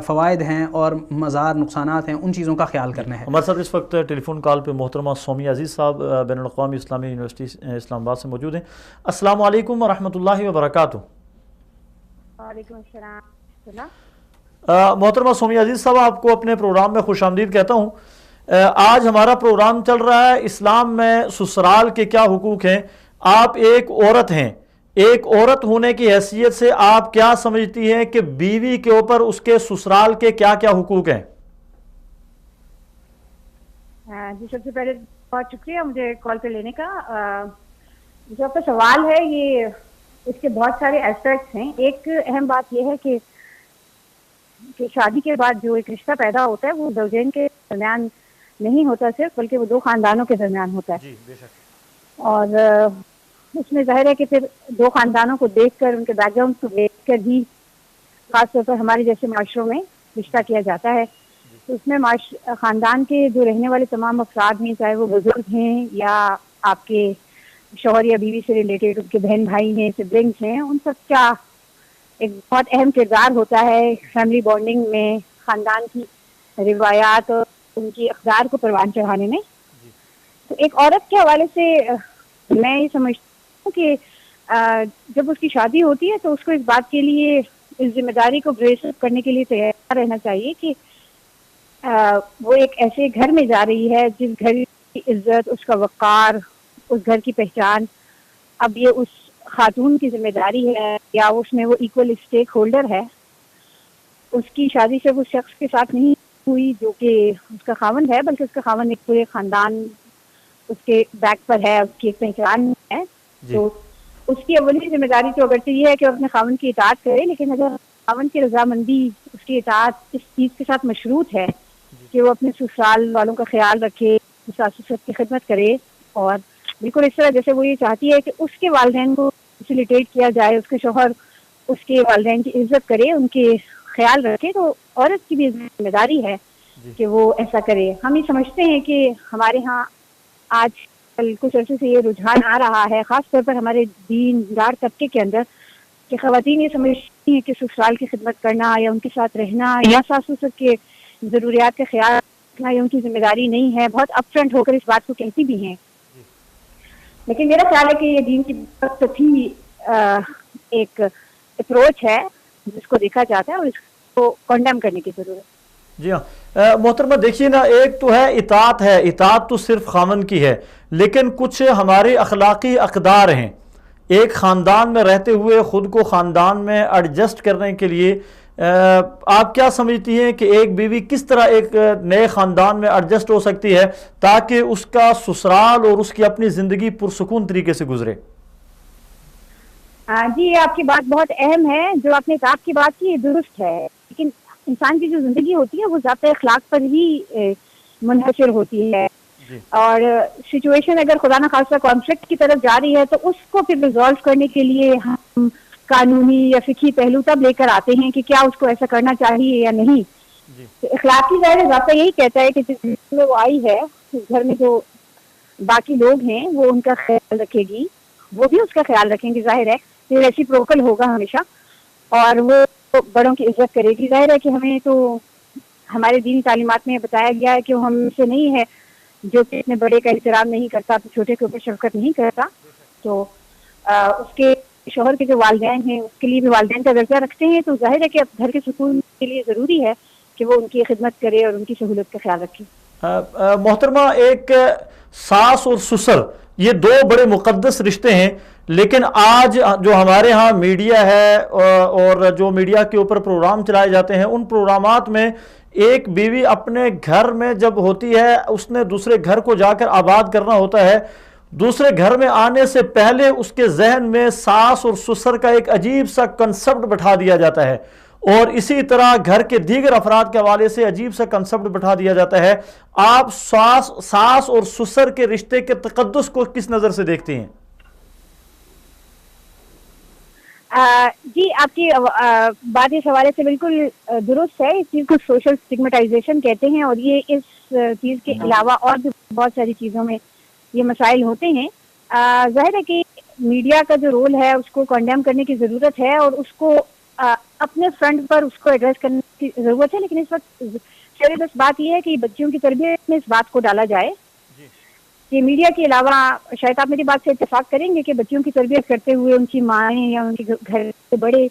فوائد ہیں اور مضار نقصانات ہیں, ان چیزوں کا خیال کرنا ہے. ہمارے ساتھ اس وقت ٹیلی فون کال پہ محترمہ سومیہ عزیز صاحب بین الاقوامی اسلامی یونیورسٹی اسلام آباد سے موجود ہیں. السلام علیکم ورحمۃ اللہ وبرکاتہ. وعلیکم السلام. محترمہ سومیہ عزیز صاحب, آپ کو اپنے پروگرام میں خوش آمدید کہتا ہوں. آج ہمارا پروگرام چل رہا ہے اسلام میں سسرال کے کیا حقوق ہیں. آپ ایک عورت ہیں, ایک عورت ہونے کی حیثیت سے آپ کیا سمجھتی ہیں کہ بیوی کے اوپر اس کے سسرال کے کیا کیا حقوق ہیں؟ جی, سب سے پہلے بہت شکریہ مجھے کال پہ لینے کا. جو آپ کا سوال ہے یہ اس کے بہت سارے ایسپیکٹس ہیں. ایک اہم بات یہ ہے کہ شادی کے بعد جو ایک رشتہ پیدا ہوتا ہے وہ زوجین کے درمیان نہیں ہوتا صرف, بلکہ وہ دو خاندانوں کے درمیان ہوتا ہے. جی, بے شک. اور اس میں ظاہر ہے کہ پھر دو خاندانوں کو دیکھ کر, ان کے بیک گراؤنڈ کو دیکھ کر ہی خاص طور پر ہمارے جیسے معاشروں میں رشتہ کیا جاتا ہے. تو اس میں خاندان کے جو رہنے والے تمام افراد ہیں, چاہے وہ بزرگ ہیں یا آپ کے شوہر یا بیوی سے ریلیٹڈ ان کے بہن بھائی ہیں, سبلنگس ہیں, ان سب کا ایک بہت اہم کردار ہوتا ہے فیملی بانڈنگ میں, خاندان کی روایات اور ان کی اقدار کو پروان چڑھانے میں. تو ایک عورت کے حوالے سے میں یہ سمجھتی ہوں کہ جب اس کی شادی ہوتی ہے تو اس کو اس بات کے لیے, اس ذمہ داری کو بریس اپ کرنے کے لیے تیار رہنا چاہیے کہ وہ ایک ایسے گھر میں جا رہی ہے جس گھر کی عزت, اس کا وقار, اس گھر کی پہچان اب یہ اس خاتون کی ذمہ داری ہے یا اس میں وہ ایکول اسٹیک ہولڈر ہے. اس کی شادی سے اس شخص کے ساتھ نہیں ہوئی جو کہ اس کا خاوند ہے, بلکہ اس کا خاوند ایک پورے خاندان اس کے بیک پر ہے, اس کی ایک پہچان ہے. تو اس کی اولی ذمہ داری تو اگرچہ یہ ہے کہ وہ اپنے خاوند کی اطاعت کرے, لیکن اگر خاوند کی رضامندی اس کی اطاعت اس چیز کے ساتھ مشروط ہے کہ وہ اپنے سسرال والوں کا خیال رکھے, ساس سسر کی خدمت کرے, اور بالکل اس طرح جیسے وہ یہ چاہتی ہے کہ اس کے والدین کو فیسیلیٹیٹ کیا جائے, اس کے شوہر اس کے والدین کی عزت کرے, ان کے خیال رکھے, تو عورت کی بھی ذمہ داری ہے کہ وہ ایسا کرے. ہم یہ سمجھتے ہیں کہ ہمارے ہاں آج کل کچھ عرصے سے یہ رجحان آ رہا ہے, خاص طور پر ہمارے دیندار طبقے کے اندر, کہ خواتین یہ سمجھتی ہیں کہ سسرال کی خدمت کرنا یا ان کے ساتھ رہنا یا ساس سسر کے ضروریات کا خیال رکھنا یہ ان کی ذمہ داری نہیں ہے. بہت اپ فرنٹ ہو کر اس بات کو کہتی بھی ہیں. لیکن میرا خیال ہے کہ یہ دین کی بہت سچی ایک اپروچ ہے جس کو دیکھا جاتا ہے اور اس کو کنڈیم کرنے کی ضرورت. جی ہاں محترمہ, دیکھیے نا, ایک تو ہے اطاعت ہے, اطاعت تو صرف خاوند کی ہے, لیکن کچھ ہمارے اخلاقی اقدار ہیں. ایک خاندان میں رہتے ہوئے خود کو خاندان میں ایڈجسٹ کرنے کے لیے آپ کیا سمجھتی ہیں کہ ایک بیوی کس طرح ایک نئے خاندان میں ایڈجسٹ ہو سکتی ہے تاکہ اس کا سسرال اور اس کی اپنی زندگی پرسکون طریقے سے گزرے؟ جی, آپ کی بات بہت اہم ہے. جو آپ نے اطاعت کی بات کی درست ہے, لیکن انسان کی جو زندگی ہوتی ہے وہ ذات اخلاق پر ہی منحصر ہوتی ہے. اور سچویشن اگر خدا نہ خاصہ کانفلکٹ کی طرف جا رہی ہے تو اس کو پھر ریزالو کرنے کے لیے ہم قانونی یا فقہی پہلو تب لے کر آتے ہیں کہ کیا اس کو ایسا کرنا چاہیے یا نہیں. اخلاقی ظاہر ضابطہ یہی کہتا ہے کہ جس گھر میں وہ آئی ہے اس گھر میں جو باقی لوگ ہیں وہ ان کا خیال رکھے گی, وہ بھی اس کا خیال رکھیں گے. ظاہر ہے کہ ریسیپروکل ہوگا ہمیشہ, اور وہ بڑوں کی عزت کرے گی. ظاہر ہے کہ ہمیں تو ہمارے دینی تعلیمات میں بتایا گیا ہے کہ ہم سے نہیں ہے جو کہ اپنے بڑے کا احترام نہیں کرتا تو چھوٹے کے اوپر شفقت نہیں کرتا، تو اس کے شوہر کے جو والدین ہیں اس کے لیے بھی والدین کا درجہ رکھتے ہیں، تو ظاہر ہے کہ اب گھر کے سکون کے لیے ضروری ہے کہ وہ ان کی خدمت کرے اور ان کی سہولت کا خیال رکھے۔ محترمہ، ایک ساس اور سسر یہ دو بڑے مقدس رشتے ہیں، لیکن آج جو ہمارے ہاں میڈیا ہے اور جو میڈیا کے اوپر پروگرام چلائے جاتے ہیں، ان پروگرامات میں ایک بیوی اپنے گھر میں جب ہوتی ہے اس نے دوسرے گھر کو جا کر آباد کرنا ہوتا ہے، دوسرے گھر میں آنے سے پہلے اس کے ذہن میں ساس اور سسر کا ایک عجیب سا کنسپٹ بٹھا دیا جاتا ہے، اور اسی طرح گھر کے دیگر افراد کے حوالے سے عجیب سا کنسپٹ بٹھا دیا جاتا ہے۔ آپ ساس اور سسر کے رشتے کے تقدس کو کس نظر سے دیکھتے ہیں؟ جی، آپ کی بات اس حوالے سے بالکل درست ہے۔ اس چیز کو سوشل سٹگمیٹائزیشن کہتے ہیں، اور یہ اس چیز کے علاوہ اور بھی بہت ساری چیزوں میں یہ مسائل ہوتے ہیں۔ ظاہر ہے کہ میڈیا کا جو رول ہے اس کو کنڈیم کرنے کی ضرورت ہے، اور اس کو اپنے فرنٹ پر اس کو ایڈریس کرنے کی ضرورت ہے، لیکن اس وقت سیریس بات یہ ہے کہ بچیوں کی تربیت میں اس بات کو ڈالا جائے کہ میڈیا کے علاوہ، شاید آپ میری بات سے اتفاق کریں گے کہ بچیوں کی تربیت کرتے ہوئے ان کی مائیں یا ان کے گھر سے بڑے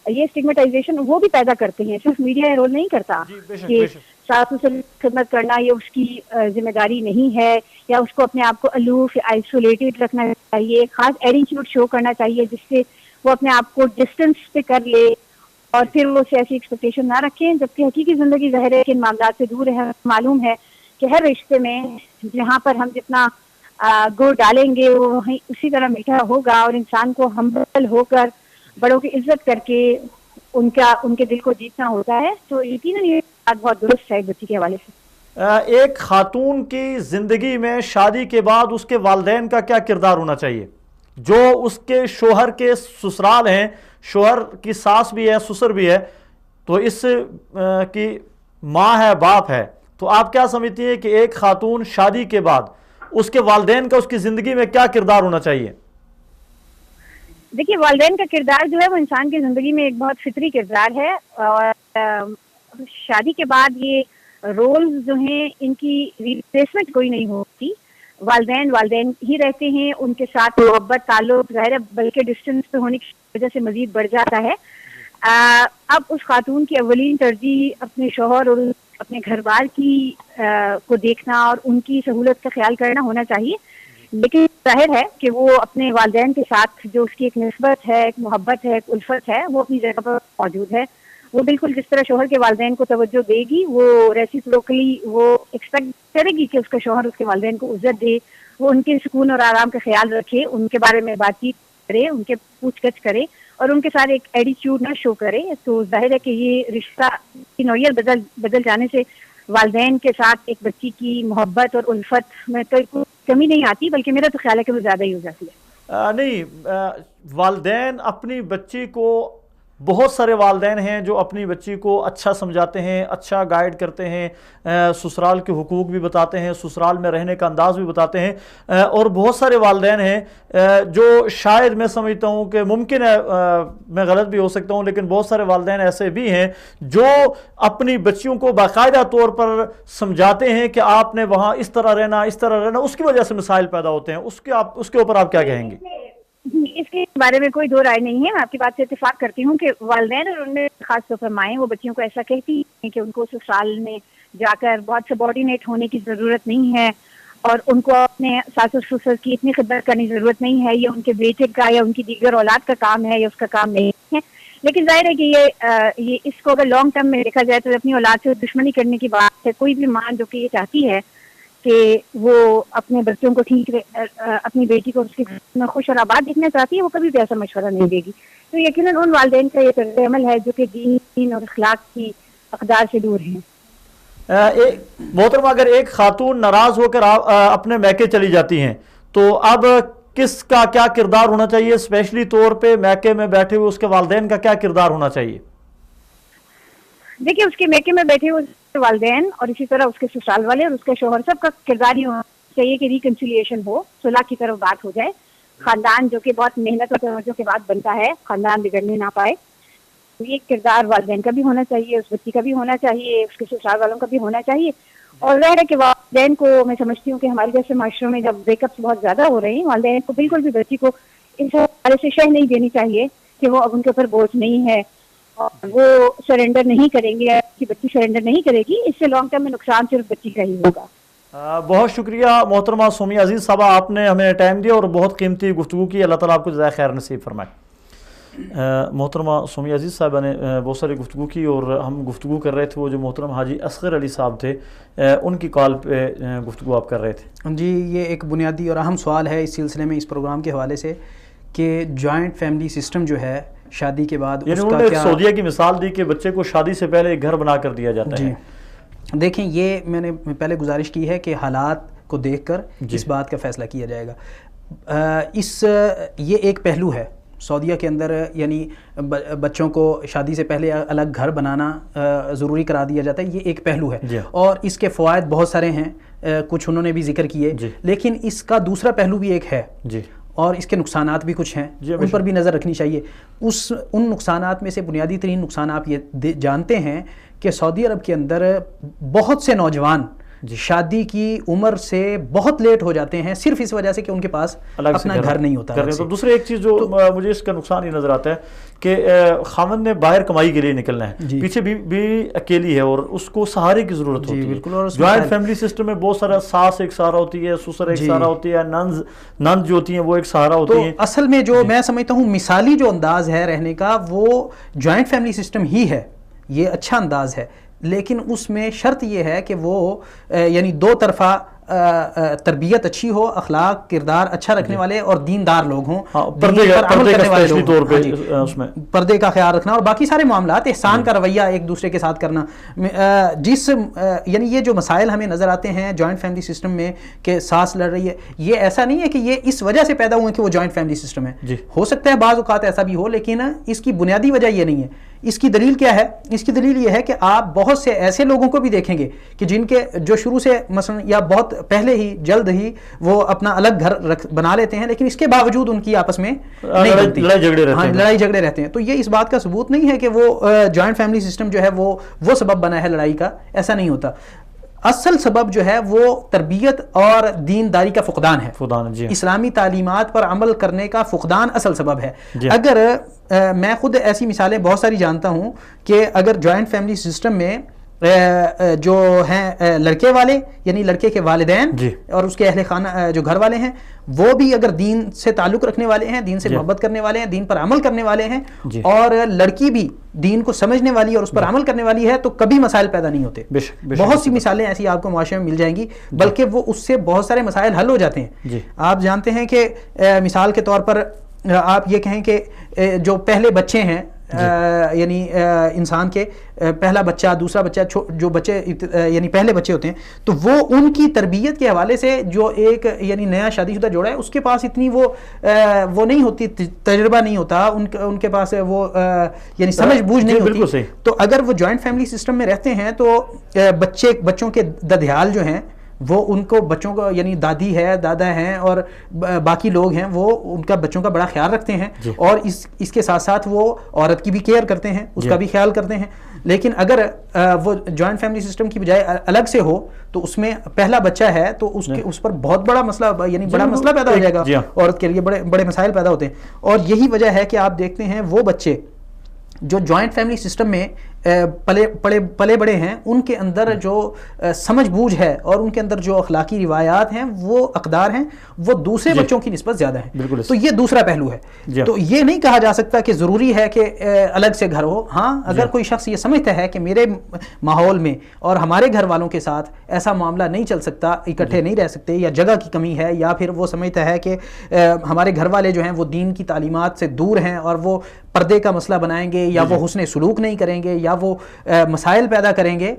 یہ اسٹگمیٹائزیشن وہ بھی پیدا کرتے ہیں، صرف میڈیا رول نہیں کرتا کہ ساس سسر خدمت کرنا یہ اس کی ذمہ داری نہیں ہے، یا اس کو اپنے آپ کو الوف یا آئسولیٹڈ رکھنا چاہیے، خاص ایٹیٹیوڈ شو کرنا چاہیے جس سے وہ اپنے آپ کو ڈسٹینس پہ کر لے اور پھر وہ اسے ایسی ایکسپیکٹیشن نہ رکھیں، جبکہ حقیقی زندگی ظاہر ہے کہ ان معاملات سے دور ہے۔ معلوم ہے کہ ہر رشتے میں جہاں پر ہم جتنا گڑ ڈالیں گے وہ وہیں اسی طرح میٹھا ہوگا، اور انسان کو ہمبل ہو کر بڑوں کی عزت کر کے ان کے دل کو جیتنا ہوتا ہے۔ تو یقیناً یہ بات بہت درست ہے بچی کے حوالے سے۔ ایک خاتون کی زندگی میں شادی کے بعد اس کے والدین کا کیا کردار ہونا چاہیے؟ جو اس کے شوہر کے سسرال ہیں، شوہر کی ساس بھی ہے، سسر بھی ہے، تو اس کی ماں ہے، باپ ہے، تو آپ کیا سمجھتی ہیں کہ ایک خاتون شادی کے بعد اس کے والدین کا اس کی زندگی میں کیا کردار ہونا چاہیے؟ دیکھیے، والدین کا کردار جو ہے وہ انسان کی زندگی میں ایک بہت فطری کردار ہے، اور شادی کے بعد یہ رولز جو ہیں ان کی ریپلیسمنٹ کوئی نہیں ہوتی۔ والدین ہی رہتے ہیں، ان کے ساتھ محبت تعلق ظاہر ہے بلکہ ڈسٹینس پہ ہونے کی وجہ سے مزید بڑھ جاتا ہے۔ اب اس خاتون کی اولین ترجیح اپنے شوہر اور اپنے گھر بار کی کو دیکھنا اور ان کی سہولت کا خیال کرنا ہونا چاہیے، لیکن ظاہر ہے کہ وہ اپنے والدین کے ساتھ جو اس کی ایک نسبت ہے، ایک محبت ہے، ایک الفت ہے، وہ اپنی جگہ پر موجود ہے۔ وہ بالکل جس طرح شوہر کے والدین کو توجہ دے گی، وہ ریسیپروکلی وہ ایکسپیکٹ کرے گی کہ اس کا شوہر اس کے والدین کو عزت دے، وہ ان کے سکون اور آرام کا خیال رکھے، ان کے بارے میں بات چیت کرے، ان کے پوچھ گچھ کرے، اور ان کے ساتھ ایک ایٹیٹیوڈ نہ شو کرے۔ تو ظاہر ہے کہ یہ رشتہ کی نوعیت بدل جانے سے والدین کے ساتھ ایک بچی کی محبت اور الفت میں تو کوئی کمی نہیں آتی، بلکہ میرا تو خیال ہے کہ وہ زیادہ ہی ہو جاتی ہے۔ نہیں، والدین اپنی بچی کو، بہت سارے والدین ہیں جو اپنی بچی کو اچھا سمجھاتے ہیں، اچھا گائیڈ کرتے ہیں، سسرال کے حقوق بھی بتاتے ہیں، سسرال میں رہنے کا انداز بھی بتاتے ہیں، اور بہت سارے والدین ہیں جو شاید میں سمجھتا ہوں کہ ممکن ہے میں غلط بھی ہو سکتا ہوں، لیکن بہت سارے والدین ایسے بھی ہیں جو اپنی بچیوں کو باقاعدہ طور پر سمجھاتے ہیں کہ آپ نے وہاں اس طرح رہنا، اس طرح رہنا، اس کی وجہ سے مسائل پیدا ہوتے ہیں۔ اس کے اوپر آپ کیا کہیں گے؟ اس کے بارے میں کوئی دو رائے نہیں ہے، میں آپ کی بات سے اتفاق کرتی ہوں کہ والدین اور ان میں خاص طور پر مائیں وہ بچیوں کو ایسا کہتی ہیں کہ ان کو سسرال میں جا کر بہت سبارڈینیٹ ہونے کی ضرورت نہیں ہے، اور ان کو اپنے ساس و سسر کی اتنی خدمت کرنے کی ضرورت نہیں ہے، یہ ان کے بیٹے کا یا ان کی دیگر اولاد کا کام ہے یا اس کا کام نہیں ہے۔ لیکن ظاہر ہے کہ یہ اس کو اگر لانگ ٹرم میں دیکھا جائے تو اپنی اولاد سے دشمنی کرنے کی بات ہے۔ کوئی بھی ماں جو کہ یہ چاہتی ہے کہ وہ اپنے بچوں کو ٹھیک، اپنی بیٹی کو اس کی میں خوش اور آباد دیکھنا چاہتی ہے، وہ کبھی بھی ایسا مشورہ نہیں دے گی۔ تو یقیناً ان والدین کا یہ طرز عمل ہے جو کہ دین اور اخلاق کی اقدار سے دور ہیں۔ محترمہ، اگر ایک خاتون ناراض ہو کر اپنے میکے چلی جاتی ہیں تو اب کس کا کیا کردار ہونا چاہیے؟ اسپیشلی طور پہ میکے میں بیٹھے ہوئے اس کے والدین کا کیا کردار ہونا چاہیے؟ دیکھیے، اس کے میکے میں بیٹھے ہوئے والدین اور اسی طرح اس کے سسرال والے اور اس کے شوہر سب کا کردار یہ ہونا چاہیے کہ ریکنسیلیشن ہو، صلح کی طرف بات ہو جائے۔ خاندان جو کہ بہت محنت اور توجہ کے بعد بنتا ہے، خاندان بگڑنے نہ پائے، یہ کردار والدین کا بھی ہونا چاہیے، اس بچی کا بھی ہونا چاہیے، اس کے سسرال والوں کا بھی ہونا چاہیے، اور ظاہر ہے کہ والدین کو میں سمجھتی ہوں کہ ہمارے جیسے معاشروں میں جب بریک اپس بہت زیادہ ہو رہے ہیں، والدین کو بالکل بھی بچی کو اس حوالے سے شہ نہیں دینی چاہیے کہ وہ اب ان کے اوپر بوجھ نہیں ہے اور وہ سرنڈر نہیں کریں گے یا کہ بچی سرنڈر نہیں کرے گی. اس سے لانگ ٹرم میں نقصان صرف بچی کا ہی ہوگا. بہت شکریہ محترمہ سومیہ عزیز صاحبہ، آپ نے ہمیں ٹائم دیا اور بہت قیمتی گفتگو کی. اللہ تعالیٰ آپ کو جزائے خیر نصیب فرمائے. محترمہ سومیہ عزیز صاحبہ نے بہت ساری گفتگو کی اور ہم گفتگو کر رہے تھے وہ جو محترم حاجی اصغر علی صاحب تھے ان کی کال پہ گفتگو آپ کر رہے تھے. جی، یہ ایک بنیادی اور اہم سوال ہے اس سلسلے میں اس پروگرام کے حوالے سے کہ جوائنٹ فیملی سسٹم جو ہے شادی کے بعد یعنی انہوں نے سعودیہ کی مثال دی کہ بچے کو شادی سے پہلے ایک گھر بنا کر دیا جاتا ہے. دیکھیں، یہ میں نے پہلے گزارش کی ہے کہ حالات کو دیکھ کر اس بات کا فیصلہ کیا جائے گا. یہ ایک پہلو ہے سعودیہ کے اندر، یعنی بچوں کو شادی سے پہلے الگ گھر بنانا ضروری کرا دیا جاتا ہے. یہ ایک پہلو ہے اور اس کے فوائد بہت سارے ہیں، کچھ انہوں نے بھی ذکر کیے، لیکن اس کا دوسرا پہلو بھی ایک ہے اور اس کے نقصانات بھی کچھ ہیں، ان پر بھی نظر رکھنی چاہیے. ان نقصانات میں سے بنیادی ترین نقصان آپ یہ جانتے ہیں کہ سعودی عرب کے اندر بہت سے نوجوان شادی کی عمر سے بہت لیٹ ہو جاتے ہیں صرف اس وجہ سے کہ ان کے پاس اپنا گھر نہیں ہوتا. تو دوسرے ایک چیز جو مجھے اس کا نقصان یہ نظر آتا ہے کہ خاوند نے باہر کمائی کے لیے نکلنا ہے، پیچھے بھی اکیلی ہے اور اس کو سہارے کی ضرورت ہوتی ہے. بالکل. اور جوائنٹ فیملی سسٹم میں بہت سارا ساس ایک سہارا ہوتی ہے، سسر ایک سہارا ہوتی ہے، نند جو ہوتی ہیں وہ ایک سہارا ہوتی ہیں. اصل میں جو میں سمجھتا ہوں مثالی جو انداز ہے رہنے کا وہ جوائنٹ فیملی سسٹم ہی ہے. یہ اچھا انداز ہے، لیکن اس میں شرط یہ ہے کہ وہ یعنی دو طرفہ تربیت اچھی ہو، اخلاق کردار اچھا رکھنے والے اور دیندار لوگ ہوں، پردے کا خیال رکھنا اور باقی سارے معاملات، احسان کا رویہ ایک دوسرے کے ساتھ کرنا. یعنی یہ جو مسائل ہمیں نظر آتے ہیں جوائنٹ فیملی سسٹم میں کہ ساس لڑ رہی ہے، یہ ایسا نہیں ہے کہ یہ اس وجہ سے پیدا ہوئے کہ وہ جوائنٹ فیملی سسٹم ہے. ہو سکتا ہے بعض اوقات ایسا بھی ہو، لیکن اس کی بنیادی وجہ یہ نہیں ہے. اس کی دلیل کیا ہے؟ اس کی دلیل یہ ہے کہ آپ بہت سے ایسے لوگوں کو بھی دیکھیں گے کہ جن کے جو شروع سے مثلا یا بہت پہلے ہی جلد ہی وہ اپنا الگ گھر بنا لیتے ہیں، لیکن اس کے باوجود ان کی آپس میں لڑائی جھگڑے رہتے ہیں. تو یہ اس بات کا ثبوت نہیں ہے کہ وہ جوائنٹ فیملی سسٹم جو ہے وہ سبب بنا ہے لڑائی کا. ایسا نہیں ہوتا. اصل سبب جو ہے وہ تربیت اور دینداری کا فقدان ہے. اسلامی تعلیمات پر عمل کرنے کا فقدان اصل سبب ہے. اگر میں خود ایسی مثالیں بہت ساری جانتا ہوں کہ اگر جوائنٹ فیملی سسٹم میں جو ہیں لڑکے والے یعنی لڑکے کے والدین اور اس کے اہل خانہ جو گھر والے ہیں وہ بھی اگر دین سے تعلق رکھنے والے ہیں، دین سے محبت کرنے والے ہیں، دین پر عمل کرنے والے ہیں اور لڑکی بھی دین کو سمجھنے والی اور اس پر عمل کرنے والی ہے تو کبھی مسائل پیدا نہیں ہوتے. بہت سی مثالیں ایسی آپ کو معاشرے میں مل جائیں گی، بلکہ وہ اس سے بہت سارے مسائل حل ہو جاتے ہیں. آپ جانتے ہیں کہ مثال کے طور پر آپ یہ کہیں کہ جو پہلے بچے ہیں یعنی انسان کے پہلا بچہ دوسرا بچہ جو بچے یعنی پہلے بچے ہوتے ہیں تو وہ ان کی تربیت کے حوالے سے جو ایک یعنی نیا شادی شدہ جوڑا ہے اس کے پاس اتنی وہ نہیں ہوتی، تجربہ نہیں ہوتا، ان کے پاس وہ یعنی سمجھ بوجھ نہیں ہوتی. تو اگر وہ جوائنٹ فیملی سسٹم میں رہتے ہیں تو بچوں کے ددھیال جو ہیں وہ ان کو بچوں کو یعنی دادی ہے، دادا ہیں اور باقی لوگ ہیں وہ ان کا بچوں کا بڑا خیال رکھتے ہیں اور اس کے ساتھ ساتھ وہ عورت کی بھی کیئر کرتے ہیں، اس کا بھی خیال کرتے ہیں. لیکن اگر وہ جوائنٹ فیملی سسٹم کی بجائے الگ سے ہو تو اس میں پہلا بچہ ہے تو اس پر بہت بڑا مسئلہ یعنی بڑا مسئلہ پیدا ہو جائے گا، عورت کے لیے بڑے مسائل پیدا ہوتے ہیں. اور یہی وجہ ہے کہ آپ دیکھتے ہیں وہ بچے جو جوائنٹ فیملی سسٹم میں پلے بڑے ہیں ان کے اندر جو سمجھ بوجھ ہے اور ان کے اندر جو اخلاقی روایات ہیں وہ اقدار ہیں وہ دوسرے بچوں کی نسبت زیادہ ہیں. تو یہ دوسرا پہلو ہے. تو یہ نہیں کہا جا سکتا کہ ضروری ہے کہ الگ سے گھر ہو. ہاں اگر کوئی شخص یہ سمجھتا ہے کہ میرے ماحول میں اور ہمارے گھر والوں کے ساتھ ایسا معاملہ نہیں چل سکتا، اکٹھے نہیں رہ سکتے یا جگہ کی کمی ہے یا پھر وہ سمجھتا ہے کہ ہمارے گھر والے جو ہیں وہ دین کی تعلیمات سے دور ہیں اور وہ پردے کا مسئلہ بنائیں گے یا وہ حسن سلوک نہیں کریں گے یا وہ مسائل پیدا کریں گے،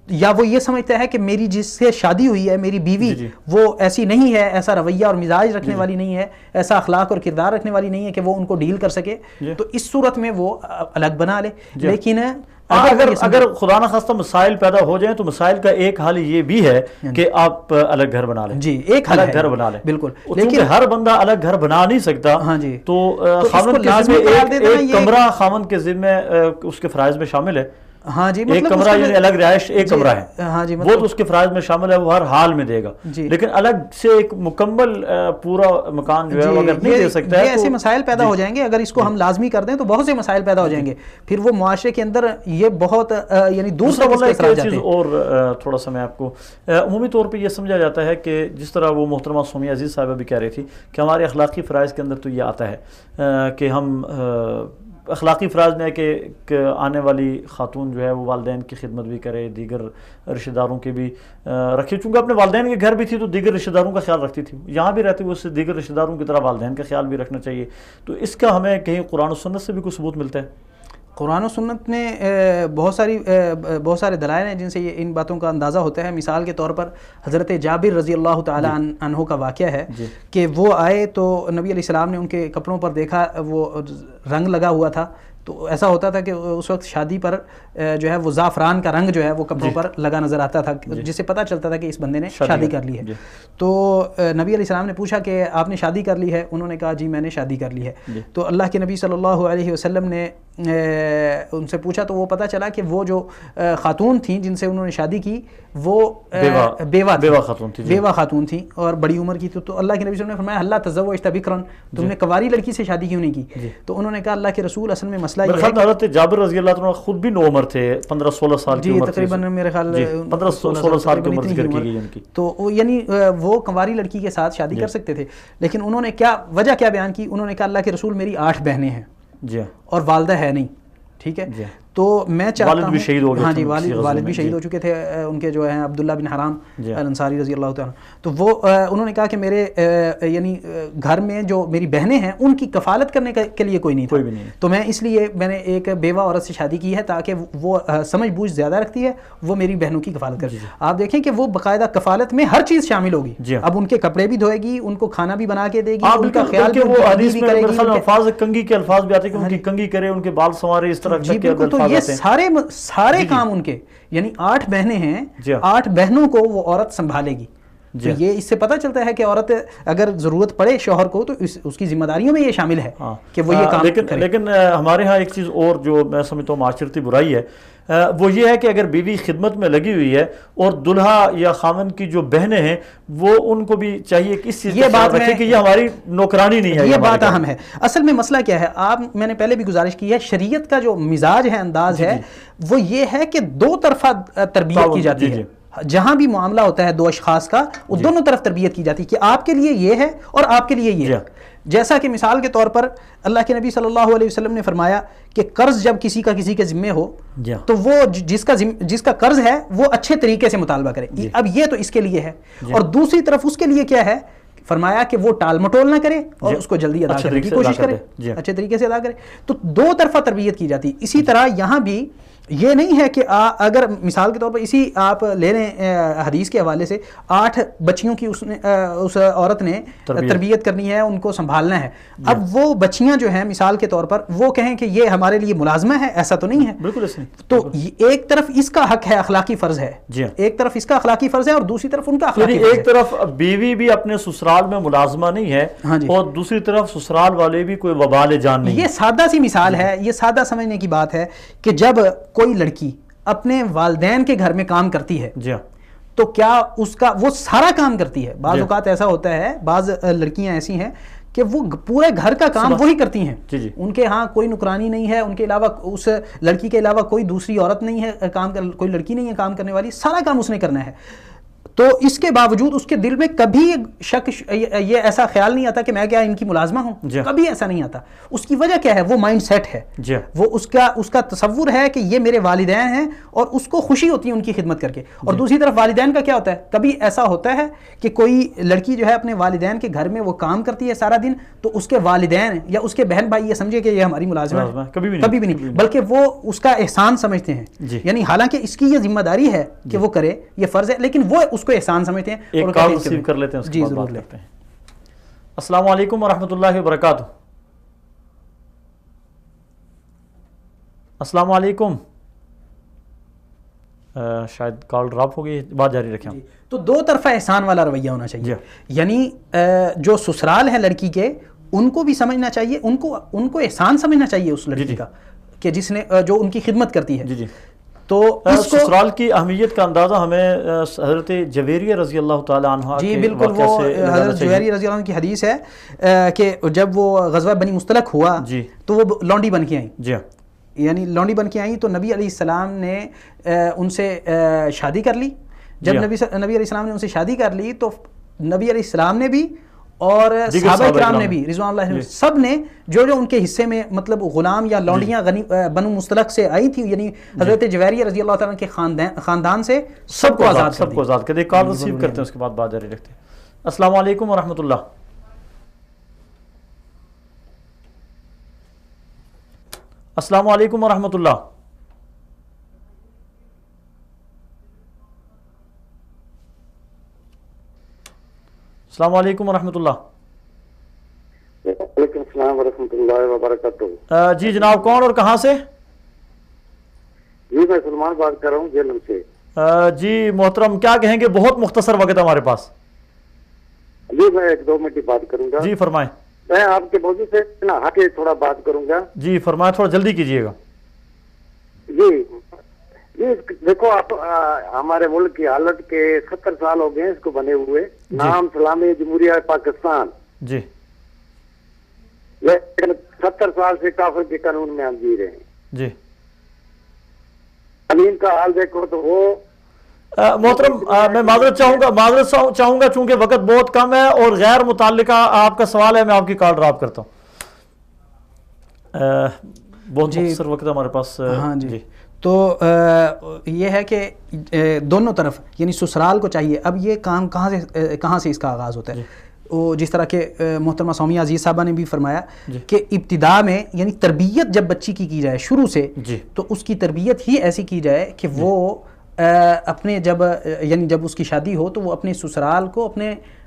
یا وہ یہ سمجھتا ہے کہ میری جس سے شادی ہوئی ہے میری بیوی وہ ایسی نہیں ہے، ایسا رویہ اور مزاج رکھنے والی نہیں ہے، ایسا اخلاق اور کردار رکھنے والی نہیں ہے کہ وہ ان کو ڈیل کر سکے، تو اس صورت میں وہ الگ بنا لے. لیکن اگر خدا نخواستہ مسائل پیدا ہو جائیں تو مسائل کا ایک حل یہ بھی ہے کہ آپ الگ گھر بنا لیں. ایک الگ گھر بنا لیں بالکل، لیکن ہر بندہ الگ گھر بنا نہیں سکتا. تو خاوند کے ذمہ ایک کمرہ خاوند کے ذمہ اس کے فرائض میں شامل ہے. ہاں جی، ایک کمرہ یعنی الگ رہائش ایک کمرہ ہے، ہاں جی، وہ تو اس کے فرائض میں شامل ہے، وہ ہر حال میں دے گا، لیکن الگ سے ایک مکمل پورا مکان جو ہے وہ اگر نہیں دے سکتا ہے، یہ ایسے مسائل پیدا ہو جائیں گے اگر اس کو ہم لازمی کر دیں تو بہت سے مسائل پیدا ہو جائیں گے، پھر وہ معاشرے کے اندر یہ بہت یعنی دور تک اس کے اثرات جاتے ہیں۔ اور تھوڑا سا میں آپ کو عمومی طور پہ یہ سمجھا جاتا ہے کہ جس طرح وہ محترمہ سومیہ عزیز صاحبہ بھی کہہ رہی تھی کہ ہمارے اخلاقی فرائض کے اندر تو یہ آتا ہے کہ ہم اخلاقی فرائض میں ہے کہ آنے والی خاتون جو ہے وہ والدین کی خدمت بھی کرے، دیگر رشتہ داروں کی بھی رکھے، چونکہ اپنے والدین کے گھر بھی تھی تو دیگر رشتہ داروں کا خیال رکھتی تھی، یہاں بھی رہتے ہوئے اس سے دیگر رشتہ داروں کی طرح والدین کا خیال بھی رکھنا چاہیے۔ تو اس کا ہمیں کہیں قرآن و سنت سے بھی کوئی ثبوت ملتا ہے؟ قرآن و سنت نے بہت سارے دلائل ہیں جن سے ان باتوں کا اندازہ ہوتا ہے۔ مثال کے طور پر حضرت جابر رضی اللہ تعالی عنہ کا واقعہ ہے کہ وہ آئے تو نبی علیہ السلام نے ان کے کپڑوں پر دیکھا وہ رنگ لگا ہوا تھا، تو ایسا ہوتا تھا کہ اس وقت شادی پر جو ہے وہ زعفران کا رنگ جو ہے وہ کپڑوں پر لگا نظر آتا تھا، جس سے پتہ چلتا تھا کہ اس بندے نے شادی کر لی ہے۔ تو نبی علیہ السلام نے پوچھا کہ آپ نے شادی کر لی ہے؟ انہوں نے کہا جی میں نے شادی کر لی ہے۔ تو اللہ کے نبی صلی اللہ علیہ وسلم نے ان سے پوچھا تو وہ پتہ چلا کہ وہ جو خاتون تھیں جن سے انہوں نے شادی کی وہ بیوہ خاتون تھیں اور بڑی عمر کی۔ تو اللہ کے نبی صلی اللہ علیہ وسلم نے فرمایا اللہ تزوجت بکرا، تم نے کنواری لڑکی سے شادی کیوں نہیں کی؟ تو انہوں نے کہا اللہ کے رسول اصل میں مسئلہ یہ ہے کہ حضرت جابر رضی اللہ عنہ خود بھی نو عمر تھے، 15-16 سال کی عمر، تقریباً میرے خیال 15-16 سال کی عمر ذکر کی گئی ان کی، تو یعنی وہ کنواری لڑکی کے ساتھ شادی کر سکتے تھے، لیکن انہوں نے وجہ کیا بیان کی؟ انہوں نے کہا اللہ کے رسول میری 8 بہنیں ہیں اور والدہ ہے نہیں، ٹھیک ہے، تو میں چاہتا ہوں، والد بھی شہید ہو گئے، ہاں جی والد بھی شہید ہو چکے تھے ان کے جو ہیں عبداللہ بن حرام الانصاری رضی اللہ تعالیٰ، تو وہ انہوں نے کہا کہ میرے یعنی گھر میں جو میری بہنیں ہیں ان کی کفالت کرنے کے لیے کوئی نہیں تھا، تو میں اس لیے میں نے ایک بیوہ عورت سے شادی کی ہے تاکہ وہ سمجھ بوجھ زیادہ رکھتی ہے، وہ میری بہنوں کی کفالت کرے۔ آپ دیکھیں کہ وہ باقاعدہ کفالت میں ہر چیز شامل ہوگی، اب ان کے کپڑے بھی دھوئے گی، ان کو کھانا بھی بنا کے دے گی، ان کا خیال بھی کرے گی، الفاظ کنگھی کے الفاظ بھی آتے ہیں کہ ان کی کنگھی کرے، ان کے بال سنوارے، اس طرح کے یہ سارے کام ان کے، یعنی 8 بہنیں ہیں، 8 بہنوں کو وہ عورت سنبھالے گی۔ تو یہ اس سے پتہ چلتا ہے کہ عورت اگر ضرورت پڑے شوہر کو تو اس کی ذمہ داریوں میں یہ شامل ہے کہ وہ یہ کام کرے۔ لیکن ہمارے ہاں ایک چیز اور جو میں سمجھتا ہوں معاشرتی برائی ہے وہ یہ ہے کہ اگر بیوی خدمت میں لگی ہوئی ہے اور دلہا یا خامن کی جو بہنیں ہیں وہ ان کو بھی چاہیے کہ اس چیز کا خیال رکھیں کہ یہ ہماری نوکرانی نہیں ہے۔ یہ بات اہم ہے۔ اصل میں مسئلہ کیا ہے، میں نے پہلے بھی گزارش کی ہے، شریعت کا جو مزاج ہے، انداز ہے، وہ یہ ہے کہ 2 طرفہ تربیت کی جاتی ہے۔ جہاں بھی معاملہ ہوتا ہے 2 اشخاص کا، وہ دونوں طرف تربیت کی جاتی ہے کہ آپ کے لیے یہ ہے اور آپ کے لیے یہ ہے۔ جیسا کہ مثال کے طور پر اللہ کے نبی صلی اللہ علیہ وسلم نے فرمایا کہ قرض جب کسی کے ذمے ہو تو وہ جس کا قرض ہے وہ اچھے طریقے سے مطالبہ کرے، اب یہ تو اس کے لیے ہے، اور دوسری طرف اس کے لیے کیا ہے، فرمایا کہ وہ ٹال مٹول نہ کرے اور اس کو جلدی ادا کرنے کی کوشش کرے، اچھے طریقے سے ادا کرے۔ تو 2 طرفہ تربیت کی جاتی۔ اسی طرح یہاں بھی یہ نہیں ہے کہ اگر مثال کے طور پر اسی آپ لے لیں حدیث کے حوالے سے 8 بچیوں کی اس عورت نے تربیت کرنی ہے، ان کو سنبھالنا ہے، اب وہ بچیاں جو ہیں مثال کے طور پر وہ کہیں کہ یہ ہمارے لیے ملازمہ ہے، ایسا تو نہیں ہے، بالکل ایسا نہیں۔ تو ایک طرف اس کا حق ہے، اخلاقی فرض ہے، ایک طرف اس کا اخلاقی فرض ہے اور دوسری طرف ان کا اخلاقی فرض ہے۔ ایک طرف بیوی بھی اپنے سسرال میں ملازمہ نہیں ہے اور دوسری طرف سسرال والے بھی کوئی وبال جان نہیں۔ یہ سادہ سی مثال ہے، یہ سادہ سمجھنے کی بات ہے کہ جب کوئی لڑکی اپنے والدین کے گھر میں کام کرتی ہے تو کیا اس کا وہ سارا کام کرتی ہے؟ بعض اوقات ایسا ہوتا ہے، بعض لڑکیاں ایسی ہیں کہ وہ پورے گھر کا کام وہی کرتی ہیں، ان کے ہاں کوئی نکرانی نہیں ہے، ان کے علاوہ اس لڑکی کے علاوہ کوئی دوسری عورت نہیں ہے کوئی لڑکی نہیں ہے کام کرنے والی، سارا کام اس نے کرنا ہے۔ تو اس کے باوجود اس کے دل میں کبھی شک یہ ایسا خیال نہیں آتا کہ میں کیا ان کی ملازمہ ہوں، کبھی ایسا نہیں آتا۔ اس کی وجہ کیا ہے؟ وہ مائنڈ سیٹ ہے، وہ اس کا تصور ہے کہ یہ میرے والدین ہیں اور اس کو خوشی ہوتی ہے ان کی خدمت کر کے۔ اور دوسری طرف والدین کا کیا ہوتا ہے؟ کبھی ایسا ہوتا ہے کہ کوئی لڑکی جو ہے اپنے والدین کے گھر میں وہ کام کرتی ہے سارا دن، تو اس کے والدین یا اس کے بہن بھائی یہ سمجھے کہ یہ ہماری ملازمہ ہے، کبھی بھی نہیں، بلکہ وہ اس کا احسان سمجھتے ہیں، یعنی حالانکہ اس کی یہ ذمہ داری ہے کہ وہ کرے، یہ فرض ہے، لیکن وہ اس کو احسان سمجھتے ہیں۔ ایک کال ریسیو کر لیتے ہیں، اس کے بعد بات کرتے ہیں۔ السلام علیکم ورحمۃ اللہ وبرکاتہ۔ السلام علیکم، شاید کال ڈراپ ہو گئی، بات جاری رکھیں۔ تو 2 طرفہ احسان والا رویہ ہونا چاہیے، یعنی جو سسرال ہیں لڑکی کے ان کو بھی سمجھنا چاہیے، ان کو احسان سمجھنا چاہیے اس لڑکی کا کہ جس نے جو ان کی خدمت کرتی ہے۔ تو اس کو سسرال کی اہمیت کا اندازہ ہمیں حضرت جویریہ رضی اللہ تعالی عنہ جی بالکل، وہ حضرت جویریہ رضی اللہ عنہ کی حدیث ہے کہ جب وہ غزوہ بنی مستلق ہوا تو وہ لونڈی بن کے آئیں، جی یعنی لونڈی بن کے آئیں، تو نبی علیہ السلام نے ان سے شادی کر لی. جب نبی علیہ السلام نے ان سے شادی کر لی تو نبی علیہ السلام نے بھی اور صحابہ کرام نے بھی رضوان اللہ علیہم سب نے جو ان کے حصے میں مطلب غلام یا لونڈیاں بنو مستلق سے آئی تھیں، یعنی حضرت جویریہ رضی اللہ تعالیٰ کے خاندان سے سب کو آزاد کر دے. کال ریسیو کرتے ہیں، اس کے بعد بات جاری رکھتے ہیں. السلام علیکم ورحمۃ اللہ. السلام علیکم ورحمۃ اللہ. السلام علیکم ورحمۃ اللہ. وعلیکم السلام ورحمۃ اللہ وبرکاتہ. جی جناب، کون اور کہاں سے؟ جی میں سلمان بات کر رہا ہوں جیلم سے. جی محترم، کیا کہیں گے؟ بہت مختصر وقت ہمارے پاس. جی میں 1-2 منٹ کی بات کروں گا. جی فرمائیں. میں آپ کے موضوع سے ہٹ کے تھوڑا بات کروں گا. جی فرمائیں، تھوڑا جلدی کیجیے گا. جی دیکھو، آپ ہمارے ملک کی حالت کے 70 سال ہو گئے اس کو بنے ہوئے، نام سلامی جمہوریہ پاکستان. جی لیکن 70 سال سے کافر کے قانون میں ہم جی رہے ہیں. جی زمین کا حال دیکھو تو وہ محترم، میں معذرت چاہوں گا چونکہ وقت بہت کم ہے اور غیر متعلقہ آپ کا سوال ہے، میں آپ کی کال ڈراپ کرتا ہوں. بہت مختصر وقت ہمارے پاس. ہاں جی، تو یہ ہے کہ دونوں طرف یعنی سسرال کو چاہیے. اب یہ کام کہاں سے اس کا آغاز ہوتا ہے؟ وہ جس طرح کہ محترمہ سومیہ عزیز صاحبہ نے بھی فرمایا کہ ابتدا میں یعنی تربیت جب بچی کی جائے شروع سے، تو اس کی تربیت ہی ایسی کی جائے کہ وہ اپنے جب اس کی شادی ہو تو وہ اپنے سسرال کو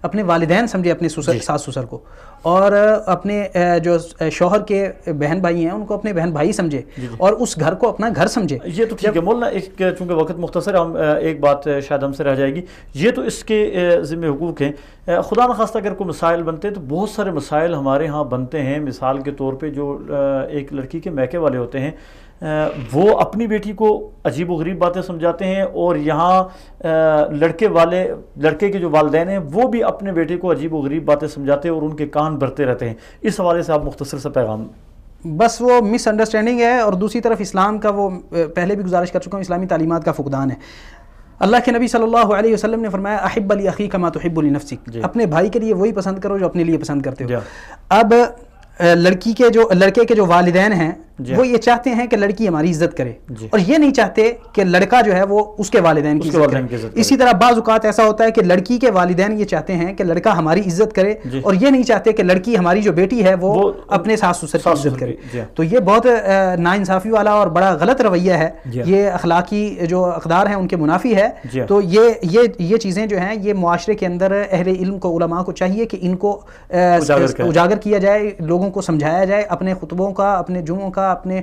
اپنے والدین سمجھے، اپنے ساس سسر کو، اور اپنے جو شوہر کے بہن بھائی ہیں ان کو اپنے بہن بھائی سمجھے، اور اس گھر کو اپنا گھر سمجھے. یہ تو ٹھیک ہے مولانا، چونکہ وقت مختصر ہے، ہم ایک بات شاید ہم سے رہ جائے گی. یہ تو اس کے ذمہ حقوق ہیں. خدا نخواستہ اگر کوئی مسائل بنتے ہیں تو بہت سارے مسائل ہمارے ہاں بنتے ہیں. مثال کے طور پہ جو ایک لڑکی کے میکے والے ہوتے ہیں وہ اپنی بیٹی کو عجیب و غریب باتیں سمجھاتے ہیں، اور یہاں لڑکے کے جو والدین ہیں وہ بھی اپنے بیٹے کو عجیب و غریب باتیں سمجھاتے ہیں اور ان کے کان بھرتے رہتے ہیں. اس حوالے سے آپ مختصر سا پیغام. بس وہ مس انڈرسٹینڈنگ ہے، اور دوسری طرف اسلام کا، وہ پہلے بھی گزارش کر چکا ہوں، اسلامی تعلیمات کا فقدان ہے. اللہ کے نبی صلی اللہ علیہ وسلم نے فرمایا احب لاخیک ما تحب لنفسک، اپنے بھائی کے لیے وہی پسند کرو جو اپنے لیے پسند کرتے ہو. اب لڑکے کے جو والدین ہیں وہ یہ چاہتے ہیں کہ لڑکی ہماری عزت کرے، اور یہ نہیں چاہتے کہ لڑکا جو ہے وہ اس کے والدین کی عزت کرے. اسی طرح بعض اوقات ایسا ہوتا ہے کہ لڑکی کے والدین یہ چاہتے ہیں کہ لڑکا ہماری عزت کرے، اور یہ نہیں چاہتے کہ لڑکی ہماری جو بیٹی ہے وہ اپنے ساس سسر کی عزت کرے. تو یہ بہت ناانصافی والا اور بڑا غلط رویہ ہے. یہ اخلاقی جو اقدار ہیں ان کے منافی ہے. تو یہ چیزیں جو ہیں یہ معاشرے کے اندر اہل علم کو، علماء کو چاہیے کہ ان کو اجاگر کیا جائے، لوگوں کو سمجھایا جائے، اپنے خطبوں کا، اپنے جمعوں کا، اپنے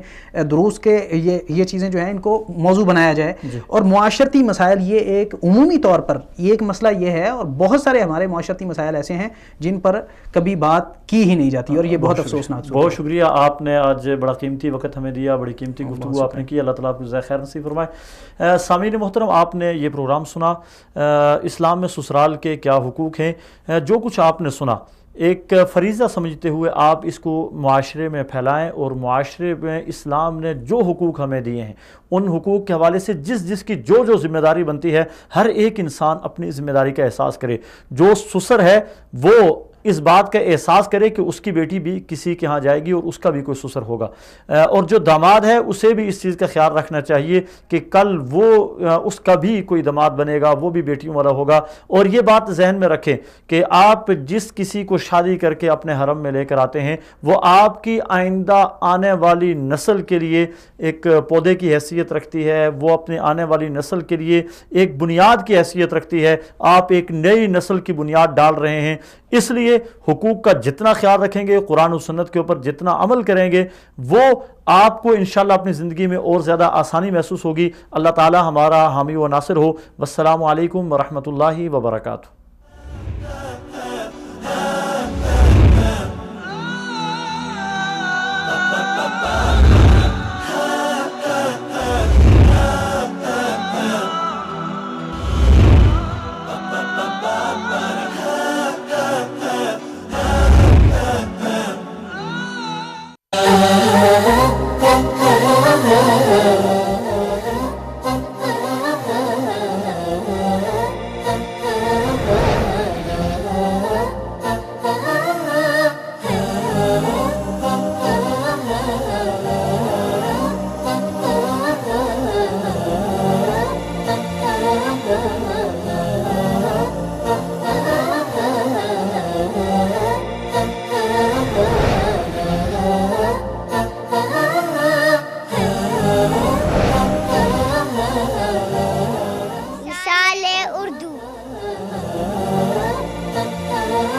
دروس کے یہ چیزیں جو ہیں ان کو موضوع بنایا جائے. اور معاشرتی مسائل، یہ ایک عمومی طور پر یہ ایک مسئلہ یہ ہے، اور بہت سارے ہمارے معاشرتی مسائل ایسے ہیں جن پر کبھی بات کی ہی نہیں جاتی، اور یہ بہت افسوسناک. بہت شکریہ، آپ نے آج بڑا قیمتی وقت ہمیں دیا، بڑی قیمتی گفتگو آپ نے کی. اللہ تعالیٰ آپ کو جزائے خیر نصیب فرمائے. سامعین محترم، آپ نے یہ پروگرام سنا، اسلام میں سسرال کے کیا حقوق ہیں. جو کچھ آپ نے سنا ایک فریضہ سمجھتے ہوئے آپ اس کو معاشرے میں پھیلائیں، اور معاشرے میں اسلام نے جو حقوق ہمیں دیے ہیں ان حقوق کے حوالے سے جس کی جو ذمہ داری بنتی ہے، ہر ایک انسان اپنی ذمہ داری کا احساس کرے. جو سسر ہے وہ اس بات کا احساس کرے کہ اس کی بیٹی بھی کسی کے ہاں جائے گی اور اس کا بھی کوئی سسر ہوگا، اور جو داماد ہے اسے بھی اس چیز کا خیال رکھنا چاہیے کہ کل وہ اس کا بھی کوئی داماد بنے گا، وہ بھی بیٹیوں والا ہوگا. اور یہ بات ذہن میں رکھیں کہ آپ جس کسی کو شادی کر کے اپنے حرم میں لے کر آتے ہیں وہ آپ کی آئندہ آنے والی نسل کے لیے ایک پودے کی حیثیت رکھتی ہے، وہ اپنے آنے والی نسل کے لیے ایک بنیاد کی حیثیت رکھتی ہے. آپ ایک نئی نسل کی بنیاد ڈال رہے ہیں. اس لیے حقوق کا جتنا خیال رکھیں گے، قرآن و سنت کے اوپر جتنا عمل کریں گے، وہ آپ کو انشاءاللہ اپنی زندگی میں اور زیادہ آسانی محسوس ہوگی. اللہ تعالی ہمارا حامی و ناصر ہو. والسلام علیکم ورحمۃ اللہ وبرکاتہ.